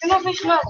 Eu não vejo nada.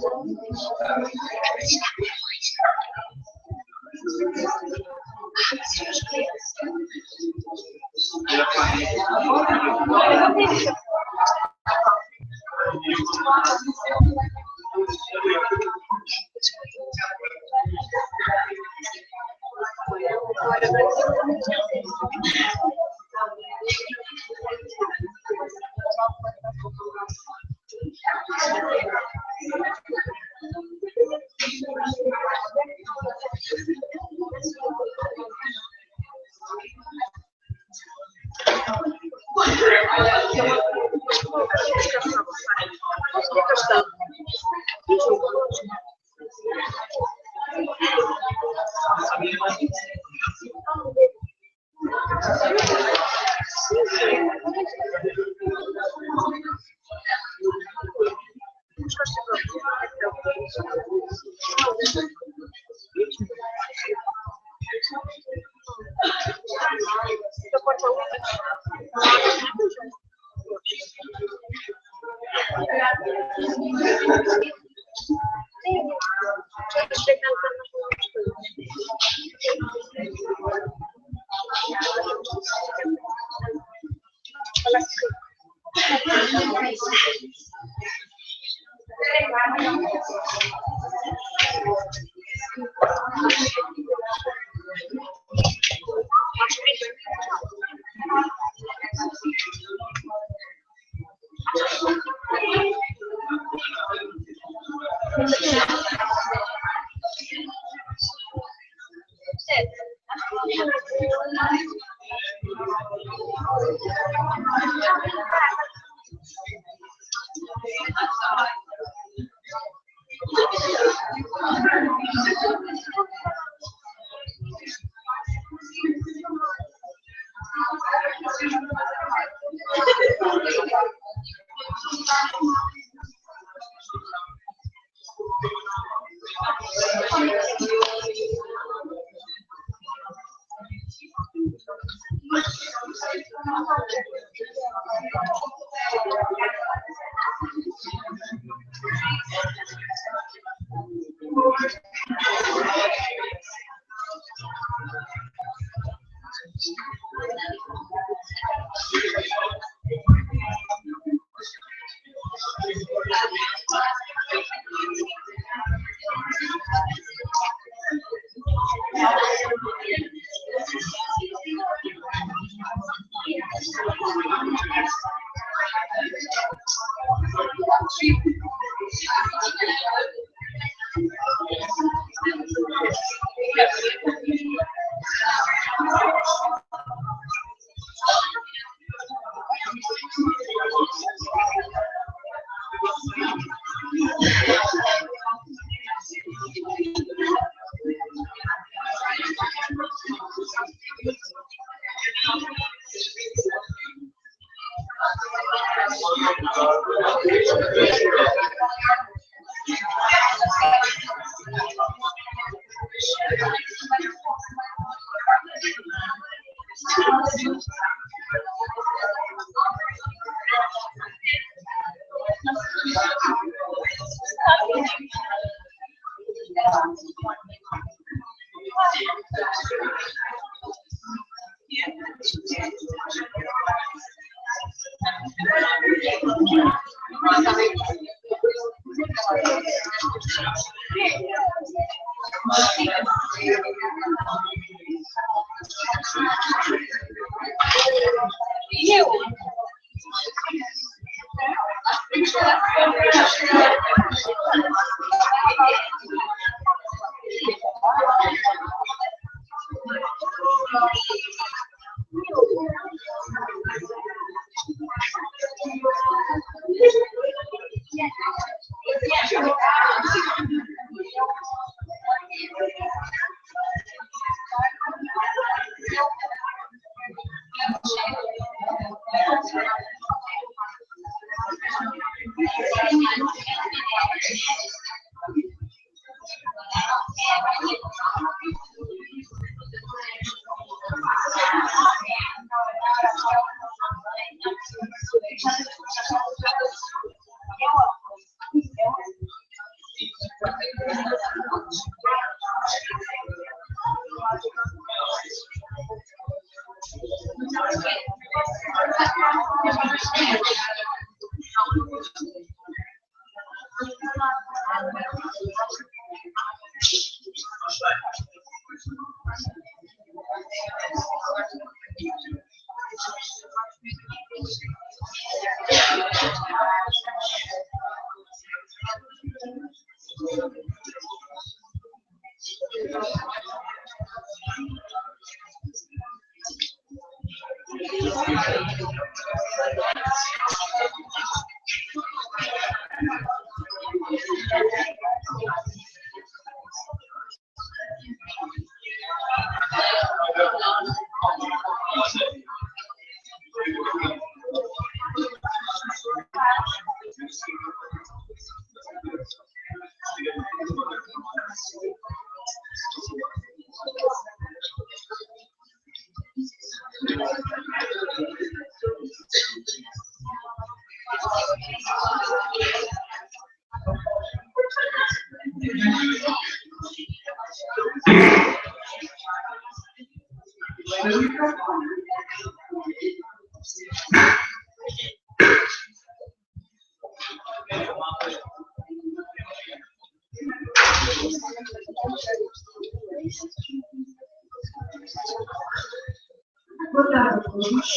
Boa tarde a todos.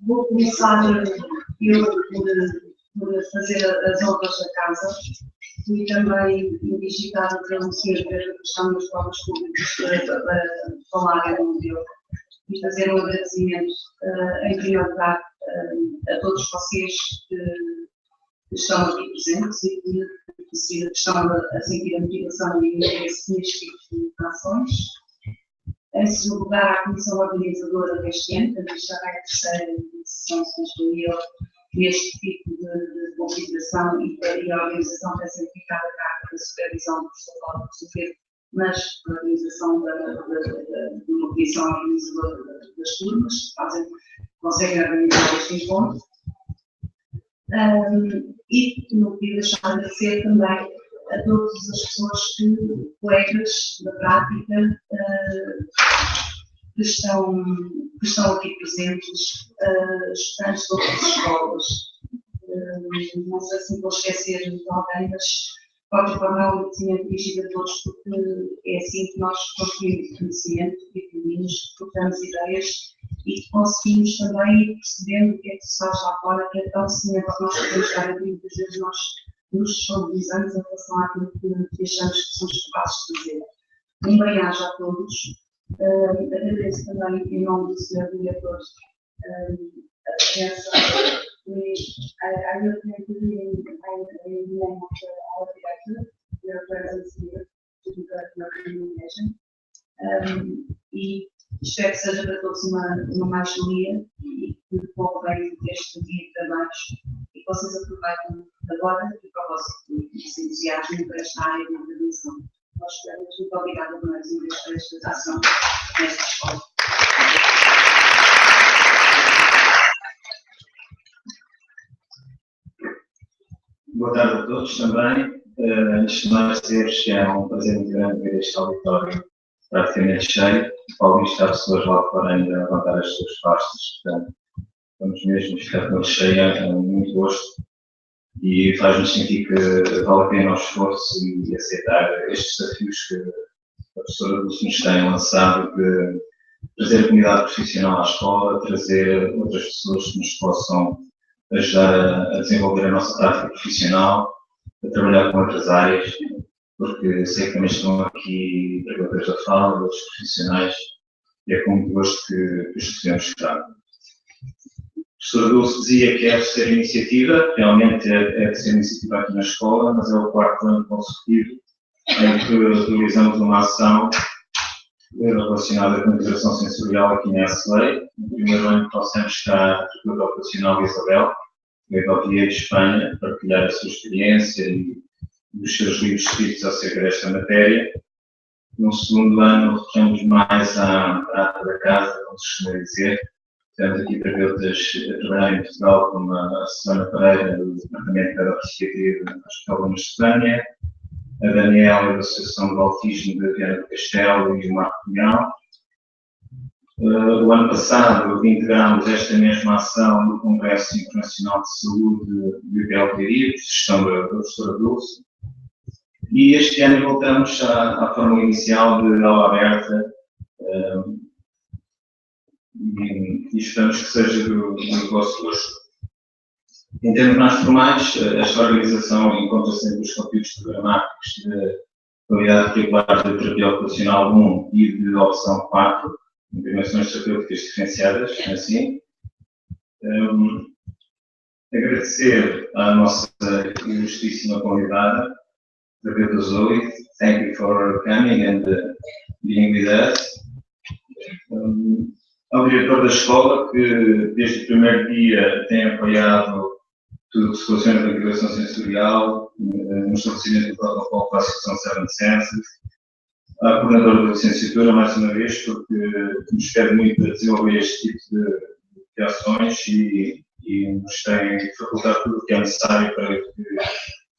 Vou começar eu por fazer as honras da casa e também me digitar para o senhor ver a questão dos povos públicos para falar em nome dele e fazer um agradecimento, em primeiro lugar, a todos vocês que estão aqui presentes e que estão a sentir a motivação e o interesse neste tipo de ações. Em segundo lugar, à Comissão Organizadora deste ano, que já é a terceira edição sensorial, neste tipo de configuração e a organização tem sempre ficado a cargo da supervisão do protocolo do sujeito, mas da organização de uma comissão organizadora das turmas, conseguem organizar este encontro. E não queria deixar de agradecer também a todas as pessoas colegas da prática, que estão aqui presentes, estudantes de outras escolas. Não sei se me vou esquecer de alguém, mas de qualquer forma é um agradecimento dirigido a todos, porque é assim que nós construímos conhecimento, dividimos, trocamos ideias e conseguimos também ir percebendo o que é que se faz lá fora, que é tão semelhante ao que nós podemos estar aqui. Muitas vezes nós nos disponibilizamos em relação àquilo que achamos que somos capazes de fazer. Um bem-aja a todos. Agradeço também, em nome do Sr. Diretor, a presença. I will continue in the name of the Aula Aberta, your presence here to do your communication. E espero que seja para todos uma mais-valia e que pouco bem deste dia de trabalhos e que vocês aproveitem agora e para o vosso futuro esse entusiasmo para esta área de intervenção. Nós esperamos. Muito obrigada por mais uma vez por esta ação nesta escola. Boa tarde a todos também. Antes de mais dizer que é um prazer muito grande ver este auditório praticamente cheio. Ao visto há pessoas lá fora ainda a levantar as suas pastas, portanto, vamos mesmo ficar com ele cheio, é muito gosto. E faz-nos sentir que vale a pena o esforço e aceitar estes desafios que a professora Dulce nos tem lançado, de trazer a comunidade profissional à escola, trazer outras pessoas que nos possam ajudar a desenvolver a nossa prática profissional, a trabalhar com outras áreas, porque sei que também estão aqui perguntas da fala, outros profissionais, e é com muito gosto que os recebemos estar. A professora Dulce dizia que é a terceira iniciativa, realmente é a terceira iniciativa aqui na escola, mas é o quarto ano consecutivo em que realizamos uma ação relacionada com a integração sensorial aqui na ESSLei. No primeiro ano trouxemos cá a terapeuta ocupacional Isabel, que veio da Leiria de Espanha, para partilhar a sua experiência e os seus livros escritos acerca desta matéria. No segundo ano, recorremos mais à prata da casa, como se costuma dizer. Temos aqui terapeutas a trabalhar em Portugal, como a Susana Pereira, do Departamento de Psiquiatria da Escola de Espanha, a Daniela, da Associação de Autismo de Viana do Castelo e o Marco Cunhal. O ano passado integramos esta mesma ação no Congresso Internacional de Saúde de Leiria, por sugestão da professora Dulce. E este ano voltamos à forma inicial de aula aberta e esperamos que seja do vosso gosto. Em termos mais formais, esta organização encontra sempre os conteúdos programáticos de qualidade curricular de terapia ocupacional 1 e de opção 4, intervenções terapêuticas diferenciadas, assim. Agradecer à nossa ilustríssima convidada, Dr.ª Zoe. Thank you for coming and being with us. Ao diretor da escola, que desde o primeiro dia tem apoiado tudo que se relaciona com a integração sensorial, no estabelecimento do protocolo de classificação 7 Senses. À coordenadora da licenciatura, mais uma vez, porque nos pede muito a desenvolver este tipo de ações e nos tem facultado tudo o que é necessário para que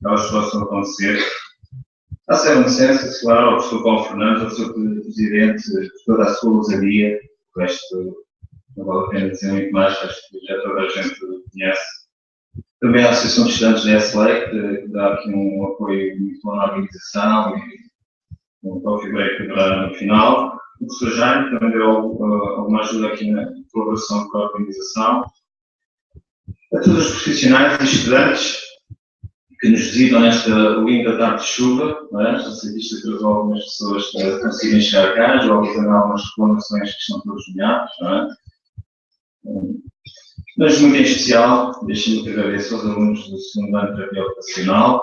elas possam acontecer. À 7 Senses, claro, ao professor Paulo Fernandes, ao seu presidente, toda a sua ousadia. O resto não vale a pena dizer muito mais, acho que já toda a gente conhece. Também a Associação de Estudantes da ESSLei, que dá aqui um apoio muito bom na organização e um coffee break no final. O professor Janeiro também deu alguma ajuda aqui na colaboração com a organização. A todos os profissionais e estudantes que nos visitam nesta linda tarde de chuva, não é? Já sei que isto atrasou algumas pessoas para conseguirem chegar cá, já houve também algumas reclamações que estão todos molhados, não é? Mas muito em especial, deixem-me que agradeço aos alunos do segundo ano de terapia ocupacional,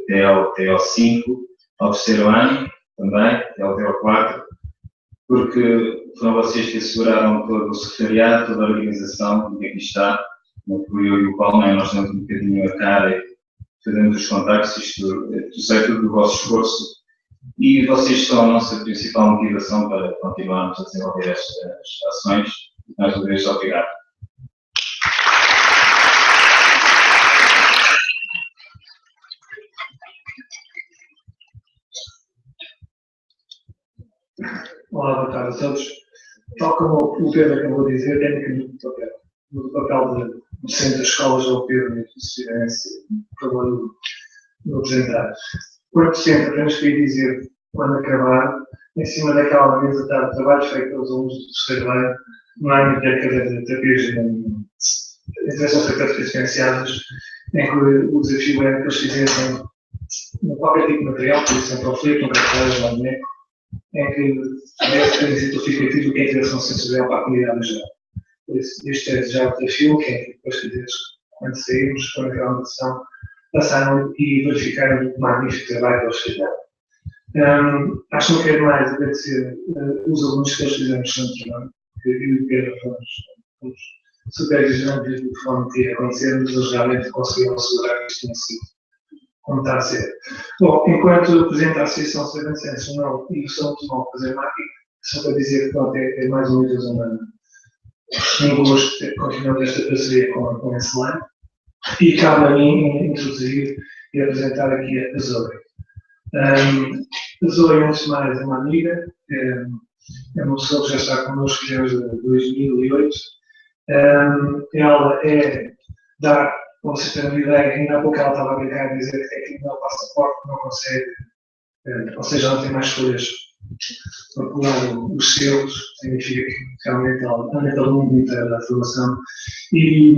até ao 5, ao terceiro ano também, até ao 4, porque foram vocês que asseguraram todo o secretariado, toda a organização, que aqui está, no eu e o Paulo, nós damos um bocadinho a cara e fazemos os contactos, isto sei tudo do vosso esforço, e vocês são a nossa principal motivação para continuarmos a desenvolver estas ações. Mais uma vez, obrigado. Olá, boa tarde a todos. Tal como o Pedro acabou de dizer, tenho aqui no papel de docente das escolas ao Pedro e por favor, no apresentar. Quanto sempre, apenas queria dizer, quando acabar, em cima daquela mesa está trabalhos feitos pelos alunos do terceiro ano, no âmbito da cadeira de terapias de interação terapêutica diferenciadas, em que o desafio era que eles fizessem qualquer tipo de material, por exemplo, um flip, um cartaz, um boneco, em que deve ter exemplificativo do que é a integração sensorial para a comunidade geral. Por isso, este é já o desafio, que é que depois que quando saímos, quando acabar a sessão, passaram e verificaram o magnífico trabalho que eles fizeram. Acho que não quero mais agradecer os alunos que eles fizeram excelente trabalho, que eu e o Pedro fomos supervisionando de forma que ia acontecer, mas eles realmente conseguiram assegurar que isto tinha sido como está a ser. Bom, enquanto Presidente da Associação Saúde Nacional e o Saúde não fazer máquina, só para dizer que pronto, é mais uma vez um gosto de continuar esta parceria com a ESSLei, e cabe a mim introduzir e apresentar aqui a Zoe. A Zoe, antes de mais, é uma amiga, é uma pessoa que já está connosco desde 2008. Ela é da, para vocês terem uma ideia, ainda há pouco ela estava a brincar a dizer que é que não é o passaporte, não consegue, ou seja, não tem mais folhas para colar os selos, significa que realmente ela anda muito da formação, e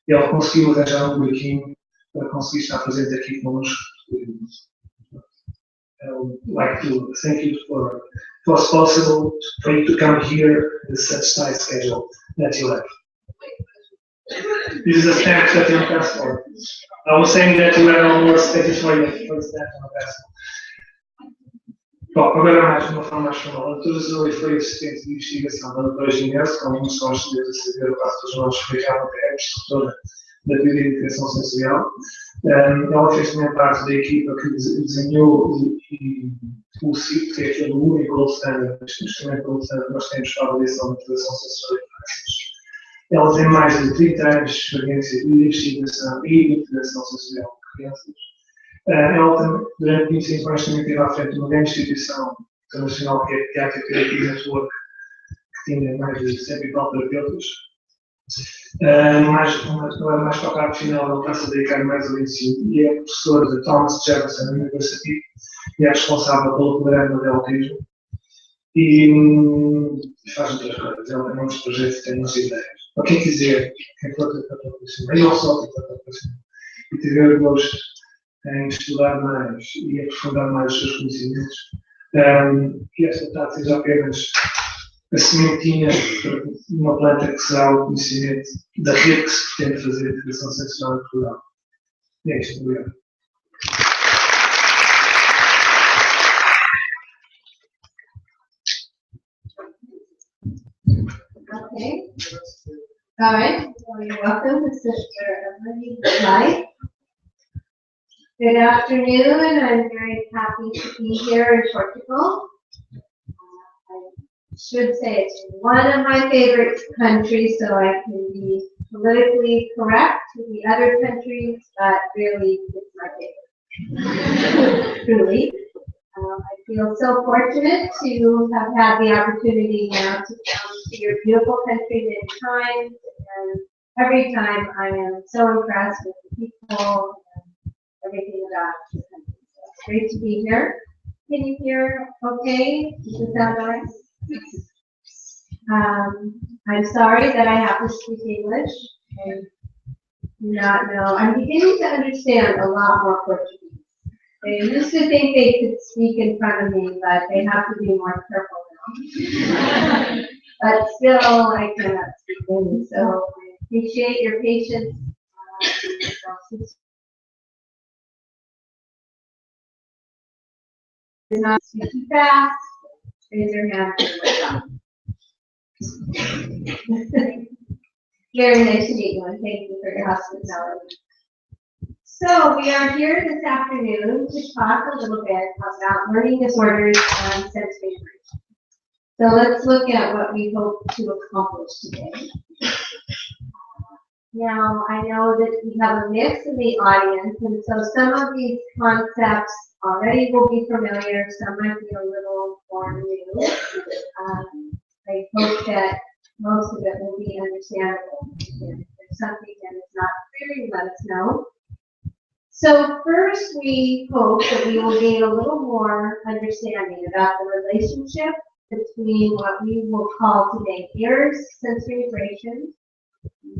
ela conseguiu arranjar um buraquinho para conseguir estar presente aqui connosco. I would like to thank you for it was possible for you to come here with such tight schedule that you have. This is a stamp that your passport. I was saying that you were almost 84 years for the stamp on the passport. Bom, agora de uma forma mais formal, a Dr.ª Zoe foi assistente de investigação da doutora Ginés, como uns são os estudantes a saber, o caso dos nossos explicaram, é a instrutora da teoria de integração sensorial. Ela fez também parte da equipa que desenhou o CIP, que é aquele único gold standard, instrumento gold standard que nós temos para a avaliação da integração sensorial. Ela tem mais de 30 anos de experiência de investigação e de integração sensorial de crianças. Ela, durante 25 anos, também esteve à frente de uma grande instituição internacional que é a Terapia Network, que tinha mais de 100 e tal terapeutas. Mais para a parte final, ele está-se a dedicar mais ao ensino e é professor de Thomas Jefferson University e é responsável pelo programa de autismo e faz outras coisas. Ele tem muitos projetos, tem muitas ideias. Para quem quiser, quem for terapeuta ocupacional, eu sou terapeuta ocupacional, e tiver gosto em estudar mais e aprofundar mais os seus conhecimentos, que esta tarde seja apenas a sementinha para uma planta que será o conhecimento da rede que se pretende fazer a integração sensorial em Portugal. E é isto, obrigado. Okay. All right. Well, you're welcome to Sister Light. Good afternoon. I'm very happy to be here in Portugal. I should say it's one of my favorite countries, so I can be politically correct to the other countries, but really it's my favorite. Truly. I feel so fortunate to have had the opportunity now to come to your beautiful country many times, and every time I am so impressed with the people and everything about the country. So it's great to be here. Can you hear okay? Does it sound nice? I'm sorry that I have to speak English and not know. I'm beginning to understand a lot more Portuguese. They used to think they could speak in front of me, but they have to be more careful now. But still, I cannot speak English, so I appreciate your patience. Not speak too fast. Raise your hand. Very nice to meet you, and thank you for your hospitality. So we are here this afternoon to talk a little bit about learning disorders and sensory integration. So let's look at what we hope to accomplish today. Now, I know that we have a mix in the audience, and so some of these concepts already will be familiar, some might be a little more new. I hope that most of it will be understandable. If there's something that is not clear, you let us know. So first, we hope that we will gain a little more understanding about the relationship between what we will call today ears, sensory integration.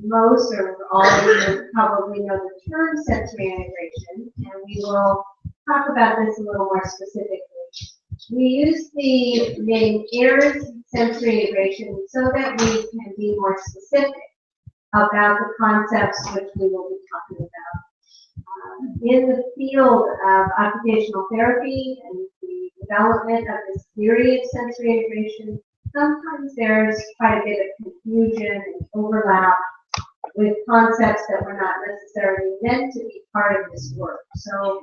Most or all of you probably know the term sensory integration, and we will talk about this a little more specifically. We use the name ears sensory integration so that we can be more specific about the concepts which we will be talking about. In the field of occupational therapy and the development of this theory of sensory integration, sometimes there's quite a bit of confusion and overlap with concepts that were not necessarily meant to be part of this work. So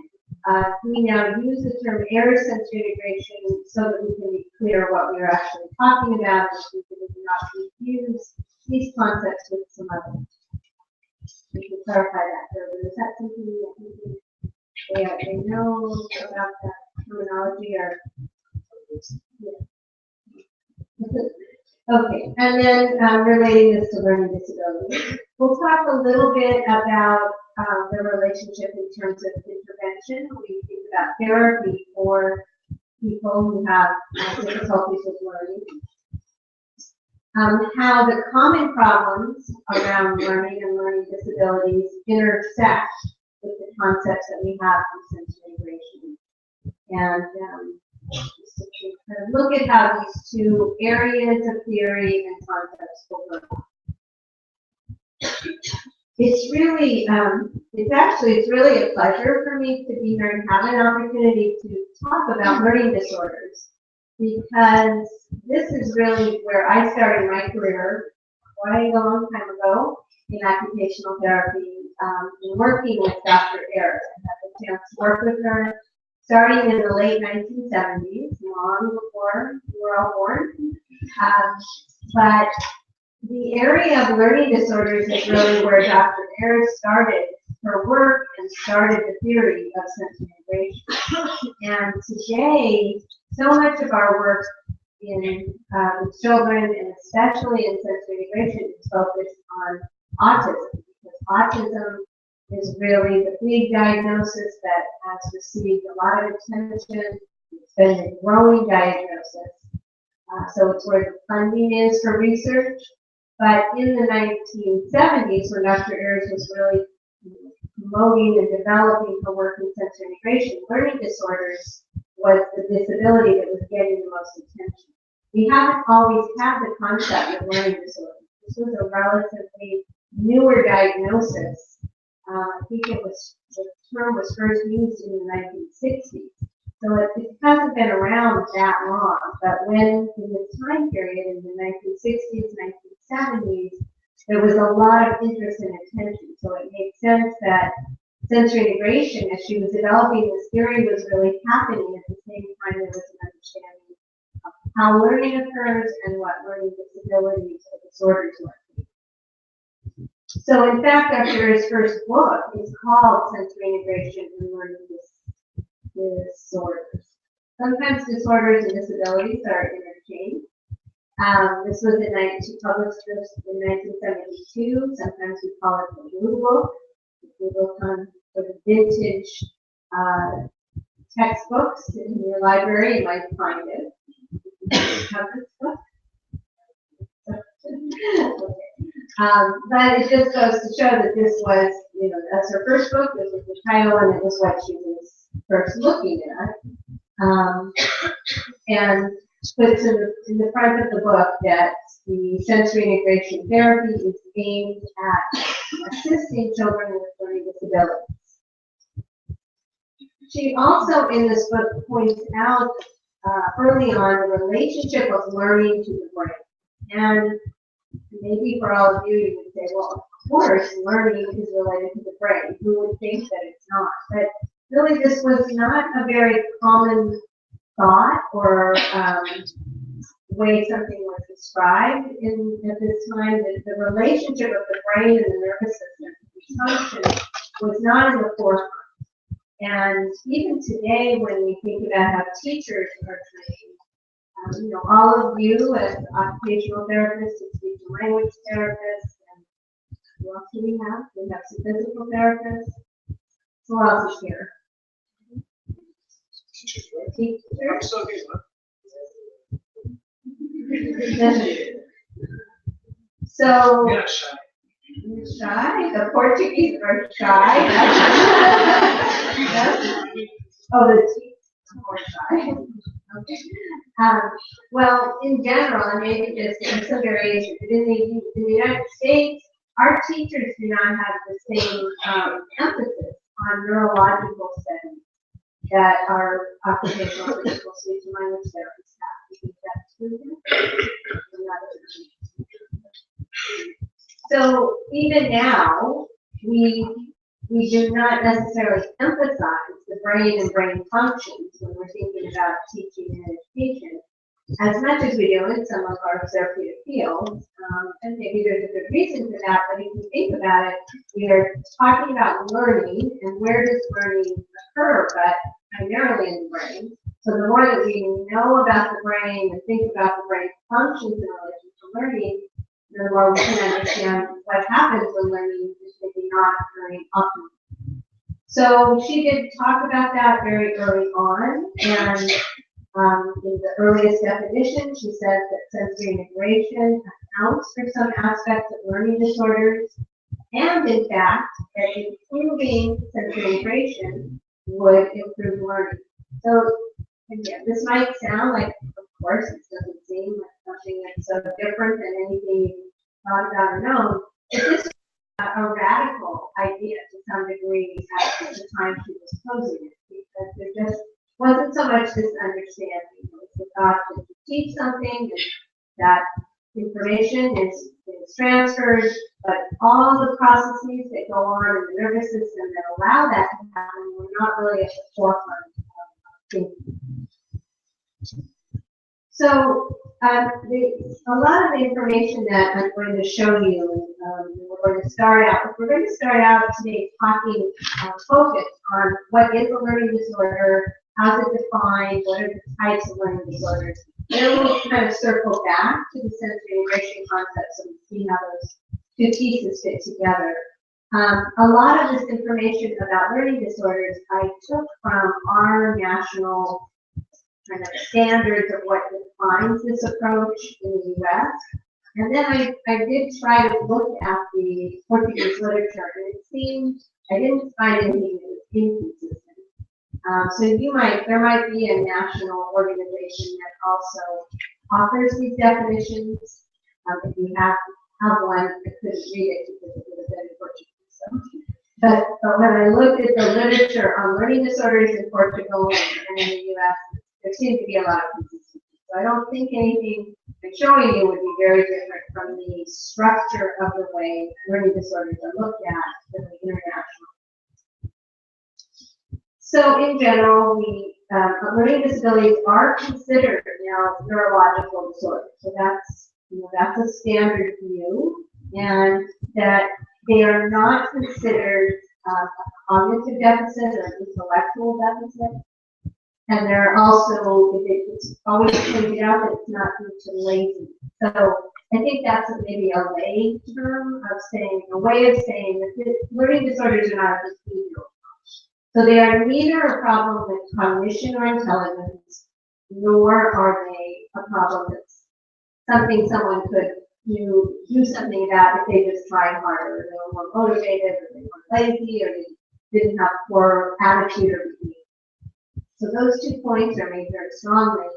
we now use the term ear sensory integration so that we can be clear what we are actually talking about, and we can not confuse these concepts with some others. We can clarify that further. Is that something that they know about that terminology, or? Yeah. Okay, and then relating this to learning disability, we'll talk a little bit about the relationship in terms of intervention. We think about therapy for people who have difficulties with learning. How the common problems around learning and learning disabilities intersect with the concepts that we have from sensory integration. And just to kind of look at how these two areas of theory and concepts overlap. It's really, it's really a pleasure for me to be here and have an opportunity to talk about learning disorders, because this is really where I started my career quite a long time ago in occupational therapy, and working with Dr. Harris. I had the chance to work with her starting in the late 1970s, long before we were all born. But the area of learning disorders is really where Dr. Harris started her work and started the theory of sensory integration. And today, so much of our work with children, and especially in sensory integration, is focused on autism, because autism is really the big diagnosis that has received a lot of attention. It's been a growing diagnosis. So it's where the funding is for research. But in the 1970s, when Dr. Ayers was really promoting and developing for work in sensory integration, learning disorders was the disability that was getting the most attention. We haven't always had the concept of learning disorders. This was a relatively newer diagnosis. I think the term was first used in the 1960s. So it hasn't been around that long, but when in this time period, in the 1960s, 1970s, there was a lot of interest and attention. So it made sense that sensory integration, as she was developing this theory, was really happening at the same time there was an understanding of how learning occurs and what learning disabilities or disorders are. So in fact, Dr. Ayers' first book is called Sensory Integration and Learning Disorders. Sometimes disorders and disabilities are interchanged. This was she published this in 1972. Sometimes we call it the Blue Book. If you look on sort of vintage textbooks in your library, you might find it. Have this book? Okay. But it just goes to show that this was, that's her first book. This was the title, and it was what she was first looking at. And puts in the front of the book that the sensory integration therapy is aimed at assisting children with learning disabilities. She also, in this book, points out early on the relationship of learning to the brain. And maybe for all of you, you would say, well, of course, learning is related to the brain. Who would think that it's not? But really, this was not a very common thought or way something was described at this time. That the relationship of the brain and the nervous system, function, was not in the forefront. And even today, when we think about how teachers are trained, all of you as occupational therapists and speech and language therapists, and who else do we have? We have some physical therapists. Who else is here? Teachers. So, shy. The Portuguese are shy. Oh, the teachers are more shy. Okay. Well, in general, and maybe just in some variations, but in the United States, our teachers do not have the same emphasis on neurological settings that our occupational physical speech and language therapists have. You think that's true? So even now, we do not necessarily emphasize the brain and brain functions when we're thinking about teaching and education as much as we do in some of our therapeutic fields. And maybe there's a good reason for that, but if you think about it, we are talking about learning and where does learning occur, but primarily in the brain. So the more that we know about the brain and think about the brain functions in relation to learning, the more we can understand what happens when learning is maybe not occurring optimally. So she did talk about that very early on, and in the earliest definition, she says that sensory integration accounts for some aspects of learning disorders, and in fact, that improving sensory integration would improve learning. So again, this might sound like, of course, it doesn't seem like something that's so different than anything you've thought about or known. But this is a radical idea to some degree at the time she was posing it, because there just wasn't so much this understanding. It was the thought that you teach something, that information is transferred, but all the processes that go on in the nervous system that allow that to happen were not really at the forefront of thinking. So a lot of the information that I'm going to show you, we're going to start out today talking focus on what is a learning disorder, how's it defined, what are the types of learning disorders. Then we'll kind of circle back to the sensory integration concept so we see how those two pieces fit together. A lot of this information about learning disorders I took from our national kind of standards of what defines this approach in the U.S. And then I did try to look at the Portuguese literature, and it seemed I didn't find anything that was inconsistent. So there might be a national organization that also offers these definitions. If you have one, I couldn't read it because it would have been in Portuguese. So. But when I looked at the literature on learning disorders in Portugal and in the U.S., there seemed to be a lot of consistency. So I don't think anything I'm showing you would be very different from the structure of the way learning disorders are looked at in the international. So in general, learning disabilities are considered now neurological disorders. So that's a standard view, and that they are not considered a cognitive deficit or intellectual deficit. And they're also, it's always pointed out that it's not due to laziness. So I think that's maybe a lay term of saying, a way of saying that learning disorders are not a behavioral. So they are neither a problem with cognition or intelligence, nor are they a problem that's something someone could do something about if they just tried harder, or they were more motivated, or they were lazy, or they didn't have poor attitude or behavior. So those 2 points are made very strongly.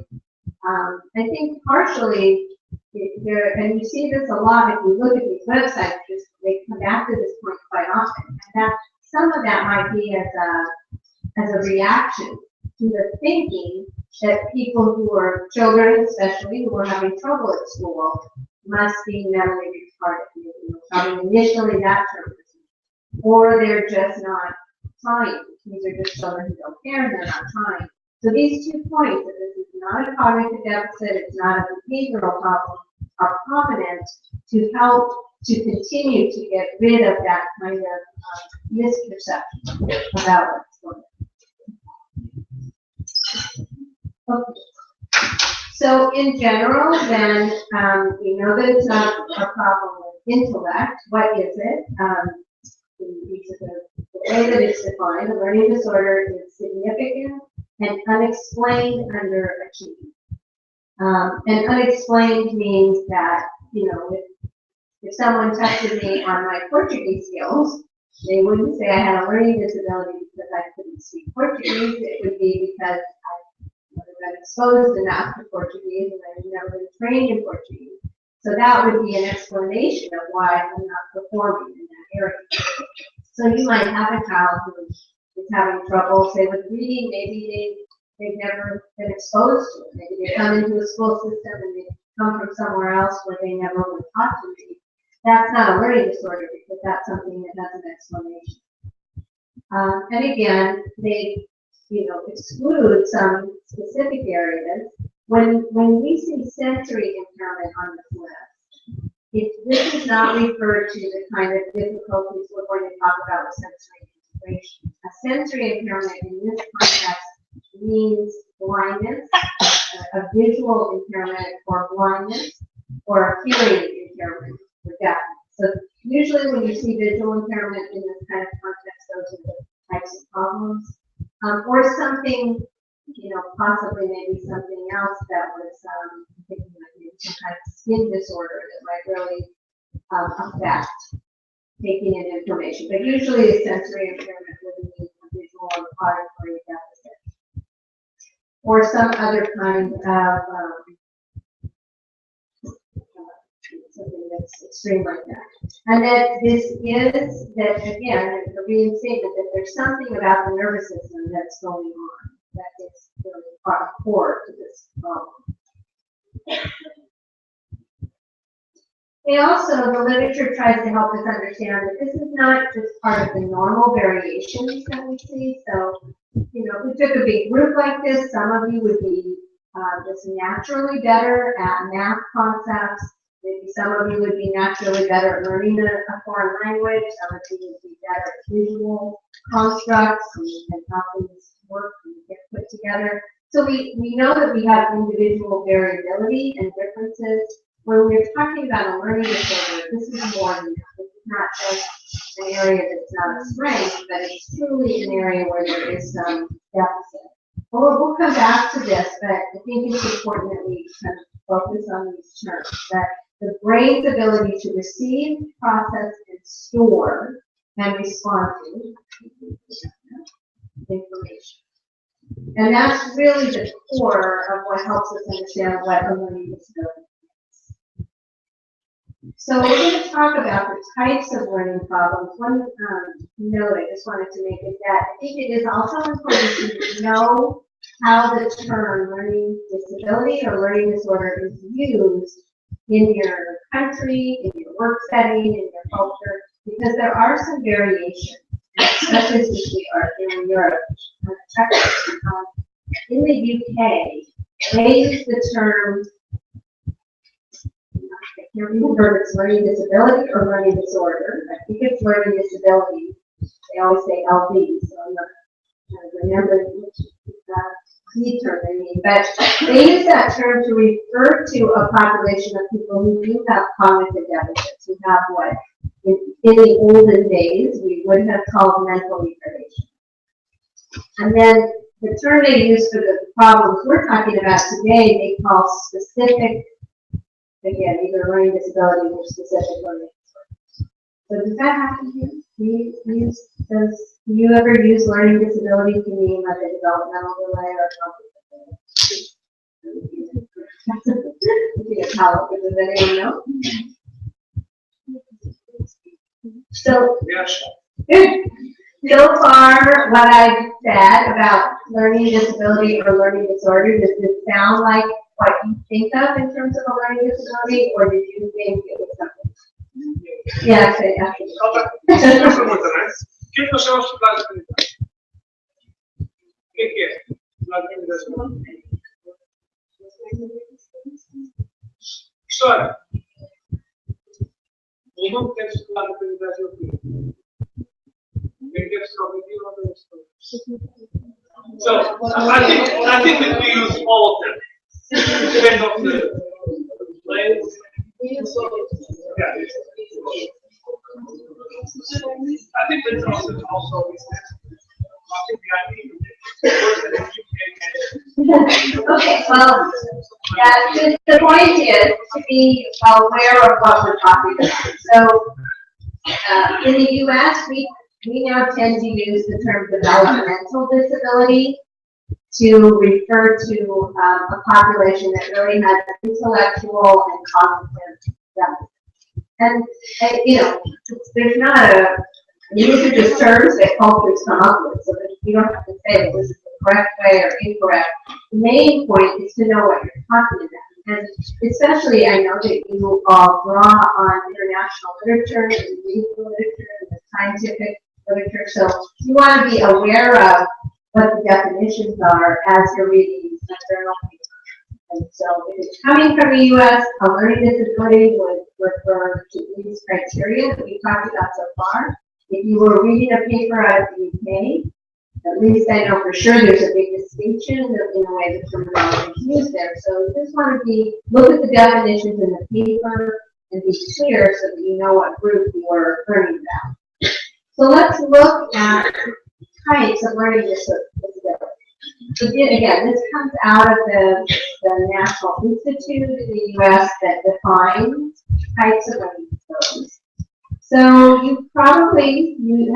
I think partially, and you see this a lot if you look at these websites, they come back to this point quite often. And that some of that might be as a reaction to the thinking that people who are children, especially who are having trouble at school, must be mentally retarded. Initially that term, or they're just not trying. These are just children who don't care and they're not trying. So these 2 points, that this is not a cognitive deficit, it's not a behavioral problem, are prominent to help to continue to get rid of that kind of misperception about what's going on. Okay. So in general, then, we know that it's not a problem with intellect. What is it? The way that it's defined, a learning disorder is significant and unexplained underachievement. And unexplained means that, if someone tested me on my Portuguese skills, they wouldn't say I had a learning disability because I couldn't speak Portuguese. It would be because I never been exposed enough to Portuguese and I've never been trained in Portuguese. So that would be an explanation of why I'm not performing in that area. So you might have a child who is having trouble, say, with reading. Maybe they've never been exposed to it. Maybe they come into a school system and they come from somewhere else where they never were taught to read. That's not a learning disorder because that's something that has an explanation. And again, they exclude some specific areas. When we see sensory impairment on this list, this is not referred to the kind of difficulties we're going to talk about with sensory integration. A sensory impairment in this context means blindness, a visual impairment or blindness, or a hearing impairment or deafness. So usually when you see visual impairment in this kind of context, those are the types of problems. Or something, possibly maybe something else that was thinking like maybe some kind of skin disorder that might really affect taking in information. But usually a sensory impairment would mean a visual or auditory deficit. Or some other kind of something that's extreme like that. And that this is, that again, the reinstatement that there's something about the nervous system that's going on that is really core to this problem. The literature tries to help us understand that this is not just part of the normal variations that we see. So, if we took a big group like this, some of you would be just naturally better at math concepts. Maybe some of you would be naturally better at learning a foreign language. Some of you would be better at visual constructs and how things work and get put together. So we know that we have individual variability and differences. When we're talking about a learning disorder, this is more than that. It's not just an area that's not a strength, but it's truly an area where there is some deficit. Well, we'll come back to this, but I think it's important that we kind of focus on these terms, that the brain's ability to receive, process, and store and respond to information. And that's really the core of what helps us understand what a learning disability is. So we're going to talk about the types of learning problems. One note I just wanted to make is that I think it is also important to know how the term learning disability or learning disorder is used in your country, in your work setting, in your culture, because there are some variations, especially since we are here in Europe. In the UK, they use the term, I can't remember if it's learning disability or learning disorder. I think it's learning disability. They always say LD, so I'm not trying to remember which key term they mean. But they use that term to refer to a population of people who do have cognitive deficits, who have what in the olden days we would have called mental retardation. And then the term they use for the problems we're talking about today, they call specific, again, either learning disability or specific learning disorder. So does that happen here? Do you ever use learning disability to mean like a developmental delay or something? Does anyone know? So, good. So far, what I've said about learning disability or learning disorder, does this sound like what you think of in terms of a learning disability, or did you think it was something? Yeah, okay, after. O que nós chamamos de estudar de aprendizagem? O que é estudar de aprendizagem? História. O nome quer estudar de aprendizagem é o quê? Quem quer estudar cognitivo ou não estudar? So, I think that we use all of them. Depends on the place. Yeah. I think that's also Okay, well, the point is to be aware of what we're talking about. So, in the U.S., we now tend to use the term developmental disability to refer to a population that really has intellectual and cognitive deficits. And you know, there's not these are just terms that cultures come up with, so that you don't have to say, well, this is the correct way or incorrect. The main point is to know what you're talking about. And especially, I know that you all draw on international literature and legal literature and the scientific literature, so you want to be aware of what the definitions are as you're reading the journal paper. And so if it's coming from the U.S., a learning disability would refer to these criteria that we talked about so far. If you were reading a paper out of the UK, at least I know for sure there's a big distinction in the way the terminology is used there. So you just want to look at the definitions in the paper and be clear so that you know what group you are learning about. So let's look at types of learning disability. Again, this comes out of the National Institute in the U.S. that defines types of learning disabilities. So you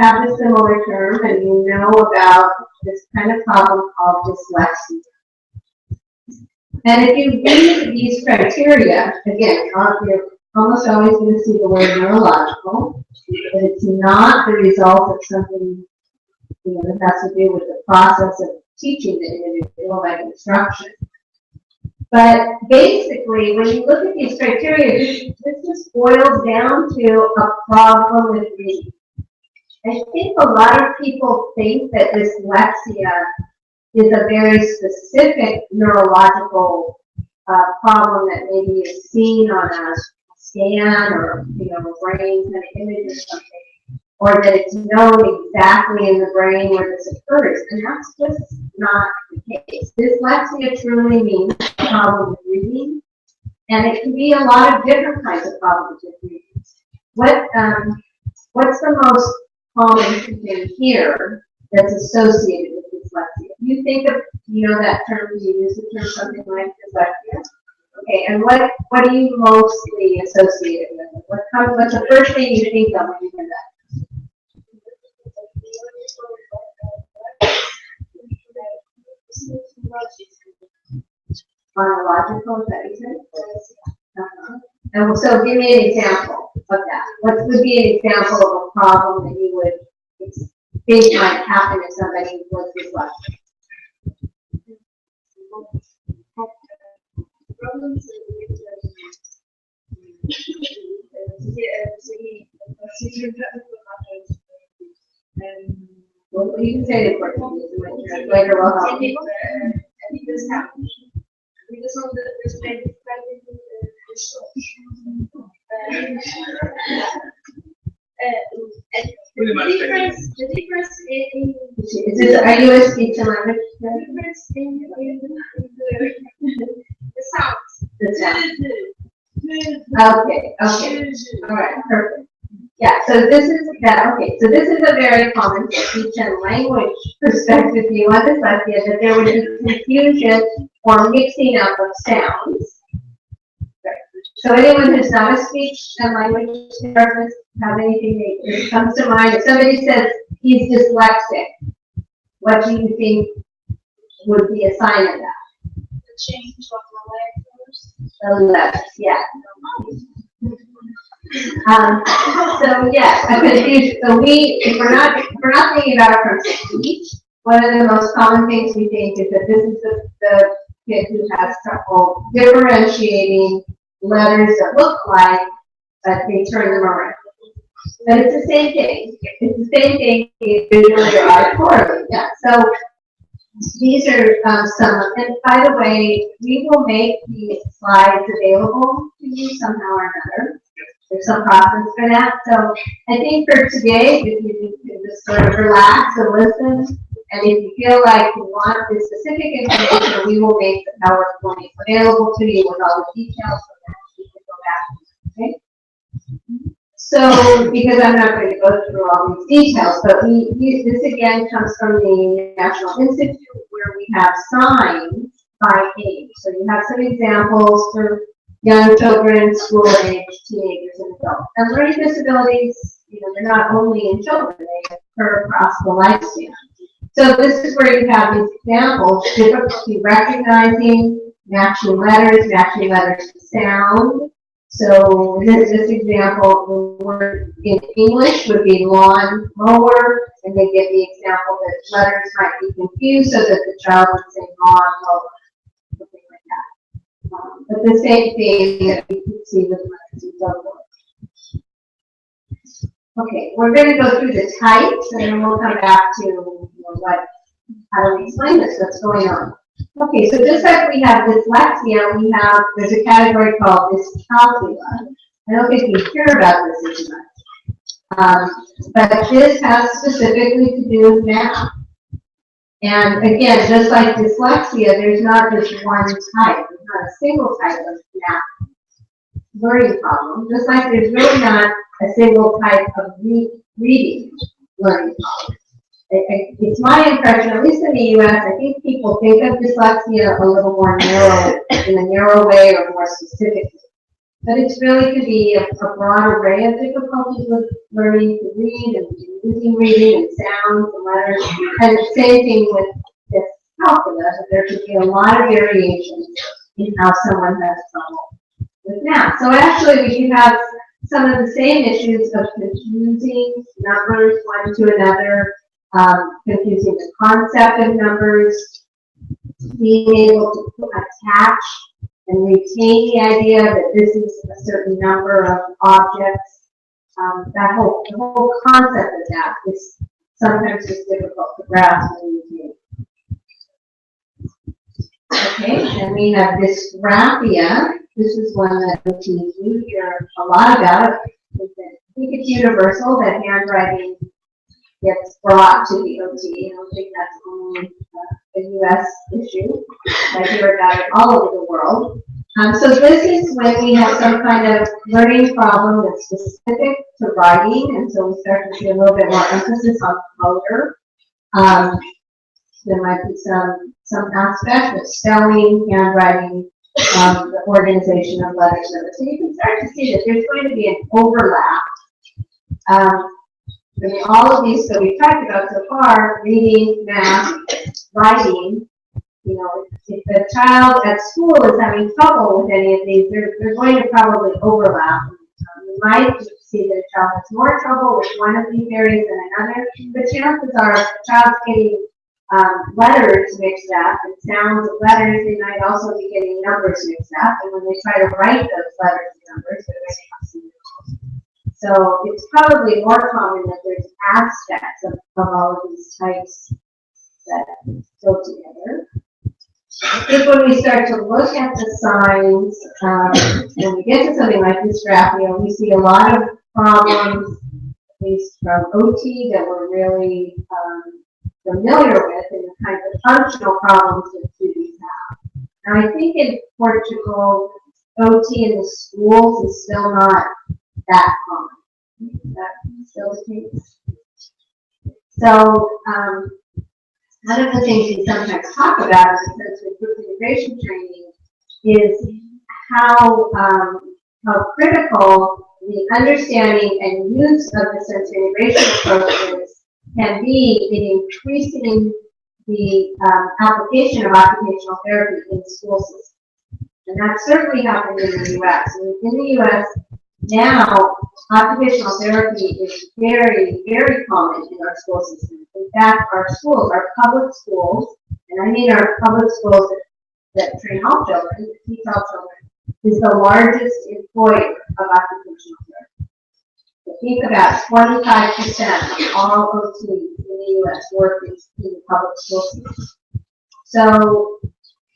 have a similar term, and you know about this kind of problem called dyslexia. And if you read these criteria, again, you're almost always going to see the word neurological, but it's not the result of something that has to do with the process of teaching the individual, like instruction. But basically, when you look at these criteria, this just boils down to a problem with reading. I think a lot of people think that dyslexia is a very specific neurological problem that maybe is seen on a scan or brain kind of image or something. or that it's known exactly in the brain where this occurs, and that's just not the case. Dyslexia truly means a problem with reading, and it can be a lot of different kinds of problems with reading. What's the most common thing here that's associated with dyslexia? You think of, you know that term, you use the term something like dyslexia? Okay, and what do you mostly associate it with? What's the first thing you think of when you hear that? Chronological, is that what you said? And so give me an example of that. What would be an example of a problem that you would think might happen if somebody was dyslexic? Problems Well, you can say the question. Later we'll help. I think this happens. Because of the perspective the difference in Are you a speech and language? the difference in the sounds. The sound. Okay. All right. Perfect. Yeah. So this is that. Okay. So this is a very common speech and language perspective view on dyslexia, that there would be confusion or mixing up of sounds. So anyone who's not a speech and language therapist, have anything that comes to mind? If somebody says he's dyslexic, what do you think would be a sign of that? The change of the The left, yeah. So yes, a confusion. So if we're not thinking about it from speech, one of the most common things we think is that this is the kid who has trouble differentiating letters that look like, but they turn them around. But it's the same thing. It's the same thing visually or auditorily. Yeah. So these are some. And by the way, we will make these slides available to you somehow or another. There's some process for that. So I think for today, if you can just sort of relax and listen. And if you feel like you want this specific information, we will make the PowerPoint available to you with all the details so that you can go back. Okay? So, because I'm not going to go through all these details, but this again comes from the National Institute, where we have signs by age. So you have some examples for young children, school age, teenagers, and adults. And learning disabilities, they're not only in children, they occur across the lifespan. So this is where you have these examples: difficulty recognizing, matching letters to sound. So this example, the word in English would be lawn mower, and they give the example that letters might be confused so that the child would say lawn mower, something like that. But the same thing that we can see with letters and so forth. Okay, we're going to go through the types, and then we'll come back to how do we explain this, what's going on. Okay, so just like we have dyslexia, there's a category called dyscalculia. I don't think you hear about this as much. But this has specifically to do with math. And again, just like dyslexia, there's not just one type. There's not a single type of math learning problem, just like there's really not a single type of reading learning problem. It's my impression, at least in the U.S., I think people think of dyslexia a little more narrow, in a narrow way or more specifically. But it really could be a broad array of difficulties with learning to read and using reading and sounds and letters. And the same thing with dyscalculia, that there could be a lot of variations in how someone has trouble with math. So actually we do have some of the same issues of confusing numbers one to another, confusing the concept of numbers, being able to attach and retain the idea that this is a certain number of objects. The whole concept of that is sometimes just difficult to grasp and retain. Okay, and we have dysgraphia. This is one that you hear a lot about. think it's universal that handwriting gets brought to the OT. I don't think that's only a U.S. issue. I hear about it all over the world. So this is when we have some kind of learning problem that's specific to writing, and so we start to see a little bit more emphasis on motor. There might be some aspect of spelling, handwriting, the organization of letters. So you can start to see that there's going to be an overlap. I mean, all of these that we've talked about so far, reading, math, writing, you know, if the child at school is having trouble with any of these, they're going to probably overlap. You might see that a child has more trouble with one of these areas than another, but chances are if the child's getting letters mixed up and sounds of letters, they might also be getting numbers mixed up, and when they try to write those letters and numbers, they're going to have some difficulty. So it's probably more common that there's aspects of all of these types that go together. I think when we start to look at the signs, when we get to something like dysgraphia, we see a lot of problems, at least from OT, that we're really familiar with, and the kinds of functional problems that students have. And I think in Portugal, OT in the schools is still not that common. Is that still the case? So, one of the things we sometimes talk about in the sensory group integration training is how critical the understanding and use of the sensory integration approaches can be in increasing the application of occupational therapy in the school system. And that's certainly happened in the U.S. In the U.S., now, occupational therapy is very, very common in our school system. In fact, our schools, our public schools, and I mean our public schools that train all children, that teach all children, is the largest employer of occupational therapy. I think about 25% of all OTs in the U.S. work in the public school system. So,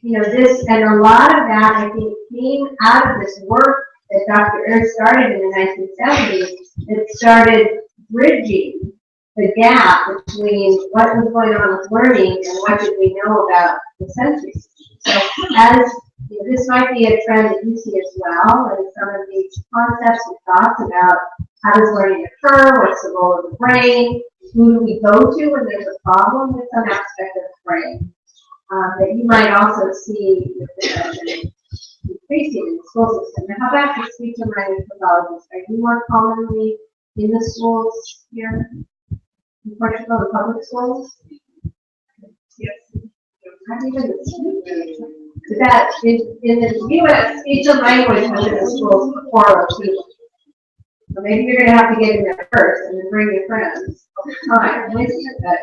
you know, this, and a lot of that, I think, came out of this work that Dr. Earth started in the 1970s. It started bridging the gap between what was going on with learning and what did we know about the sensory system. So as you know, this might be a trend that you see as well, and some of these concepts and thoughts about how does learning occur, what's the role of the brain, who do we go to when there's a problem with some aspect of the brain. That you might also see the profession increasing in the school system. Now, how about the speech and writing pathologists? Are you more commonly in the schools here in Portugal, the public schools? Yes. Not even the schools. That in the U.S., speech and language was in the schools before OT. So maybe you're going to have to get in there first and then bring your friends over time with you. But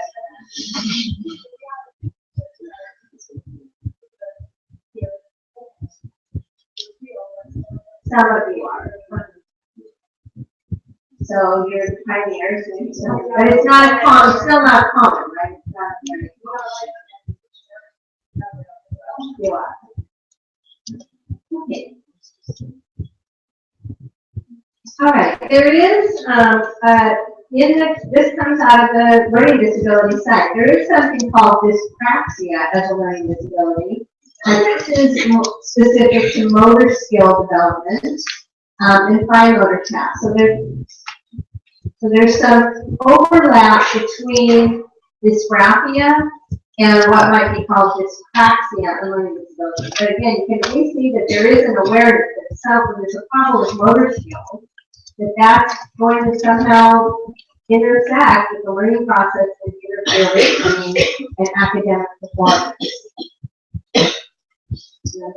some of you are. So you're pioneers, but it's not common, still not common, right? It's not very common. You are. Okay. All right. There is this comes out of the learning disability side. There is something called dyspraxia as a learning disability. And this is specific to motor skill development and fine motor tasks. So there's some overlap between dysgraphia and what might be called dyspraxia and learning disability. But again, you can really see that there is an awareness that when there's a problem with motor skills, that's going to somehow intersect with the learning process and interfere with learning and academic performance.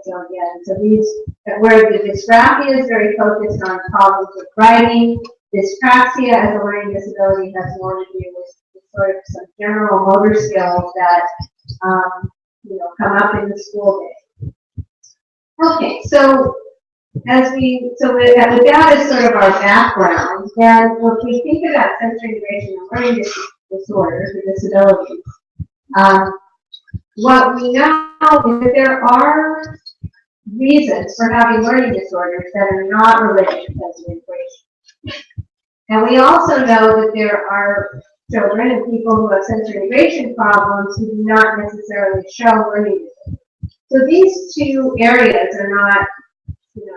So again, so these, where the dysgraphia is very focused on problems with writing, dyspraxia as a learning disability has more to do with sort of some general motor skills that come up in the school day. Okay, so with that as sort of our background, then if we think about sensory integration and learning disorders or disabilities, what we know is that there are reasons for having learning disorders that are not related to sensory integration. And we also know that there are children and people who have sensory integration problems who do not necessarily show learning disability. So these two areas are not,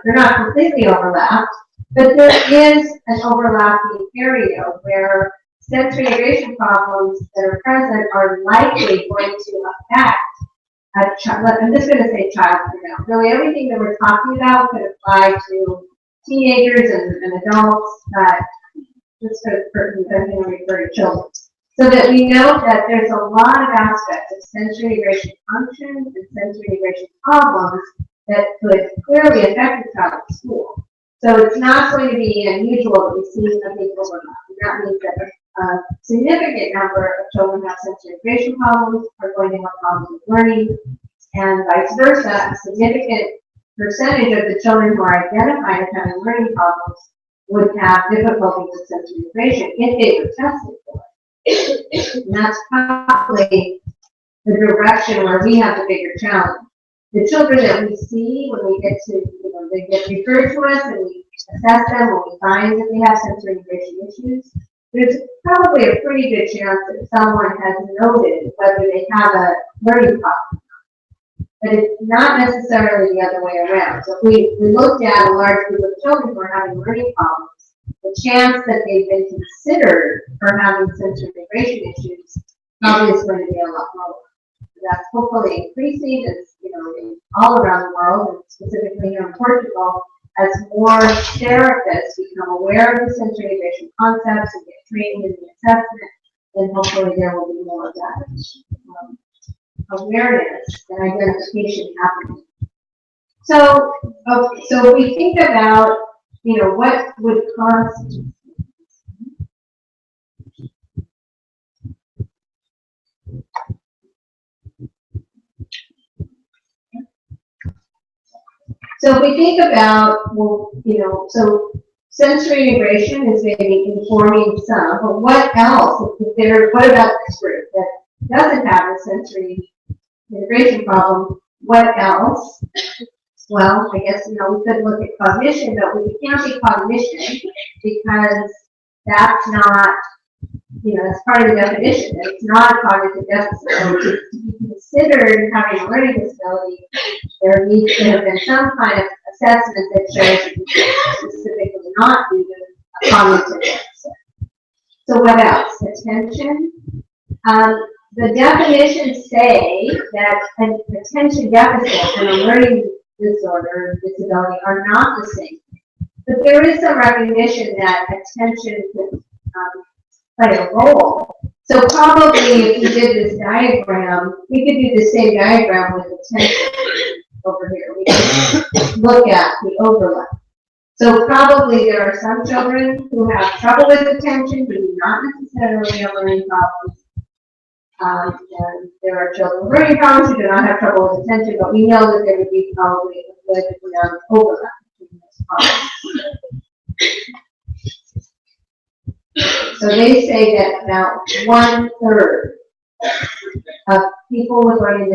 they're not completely overlapped, but there is an overlapping area where sensory integration problems that are present are likely going to affect a child. I'm just going to say child for now. Really, everything that we're talking about could apply to teenagers and adults, but just for refer to children. So that we know that there's a lot of aspects of sensory integration functions and sensory integration problems that could clearly affect the child at school. So it's not going to be unusual that we see something overlap. And that means that a significant number of children who have sensory integration problems are going to have problems with learning, and vice versa. A significant percentage of the children who are identified as having learning problems would have difficulty with sensory integration if they were tested for it. And that's probably the direction where we have the bigger challenge. The children that we see when we get to, they get referred to us and we assess them when we find that they have sensory integration issues, there's probably a pretty good chance that someone has noted whether they have a learning problem. But it's not necessarily the other way around. So if we looked at a large group of children who are having learning problems, the chance that they've been considered for having sensory integration issues probably is going to be a lot lower. That's hopefully increasing as, all around the world, and specifically here in Portugal, as more therapists become aware of the sensory integration concepts and get trained in the assessment, then hopefully there will be more of that awareness and identification happening. So if we think about, what would constitute. So if we think about, so sensory integration is maybe informing some, but what else? What about this group that doesn't have a sensory integration problem? What else? Well, I guess, we could look at cognition, but we can't be cognition because that's not, that's part of the definition. It's not a cognitive deficit. So to be considered having a learning disability, there needs to have been some kind of assessment that shows that you can specifically not due to a cognitive deficit. So what else? Attention. The definitions say that an attention deficit and a learning disorder, disability are not the same. But there is some recognition that attention can play a role. So probably if we did this diagram, we could do the same diagram with attention over here. We could look at the overlap. So probably there are some children who have trouble with attention who do not necessarily have learning problems. And there are children with learning problems who do not have trouble with attention, but we know that there would be probably a good amount of overlap between those problems. So they say that about 1/3 of people with learning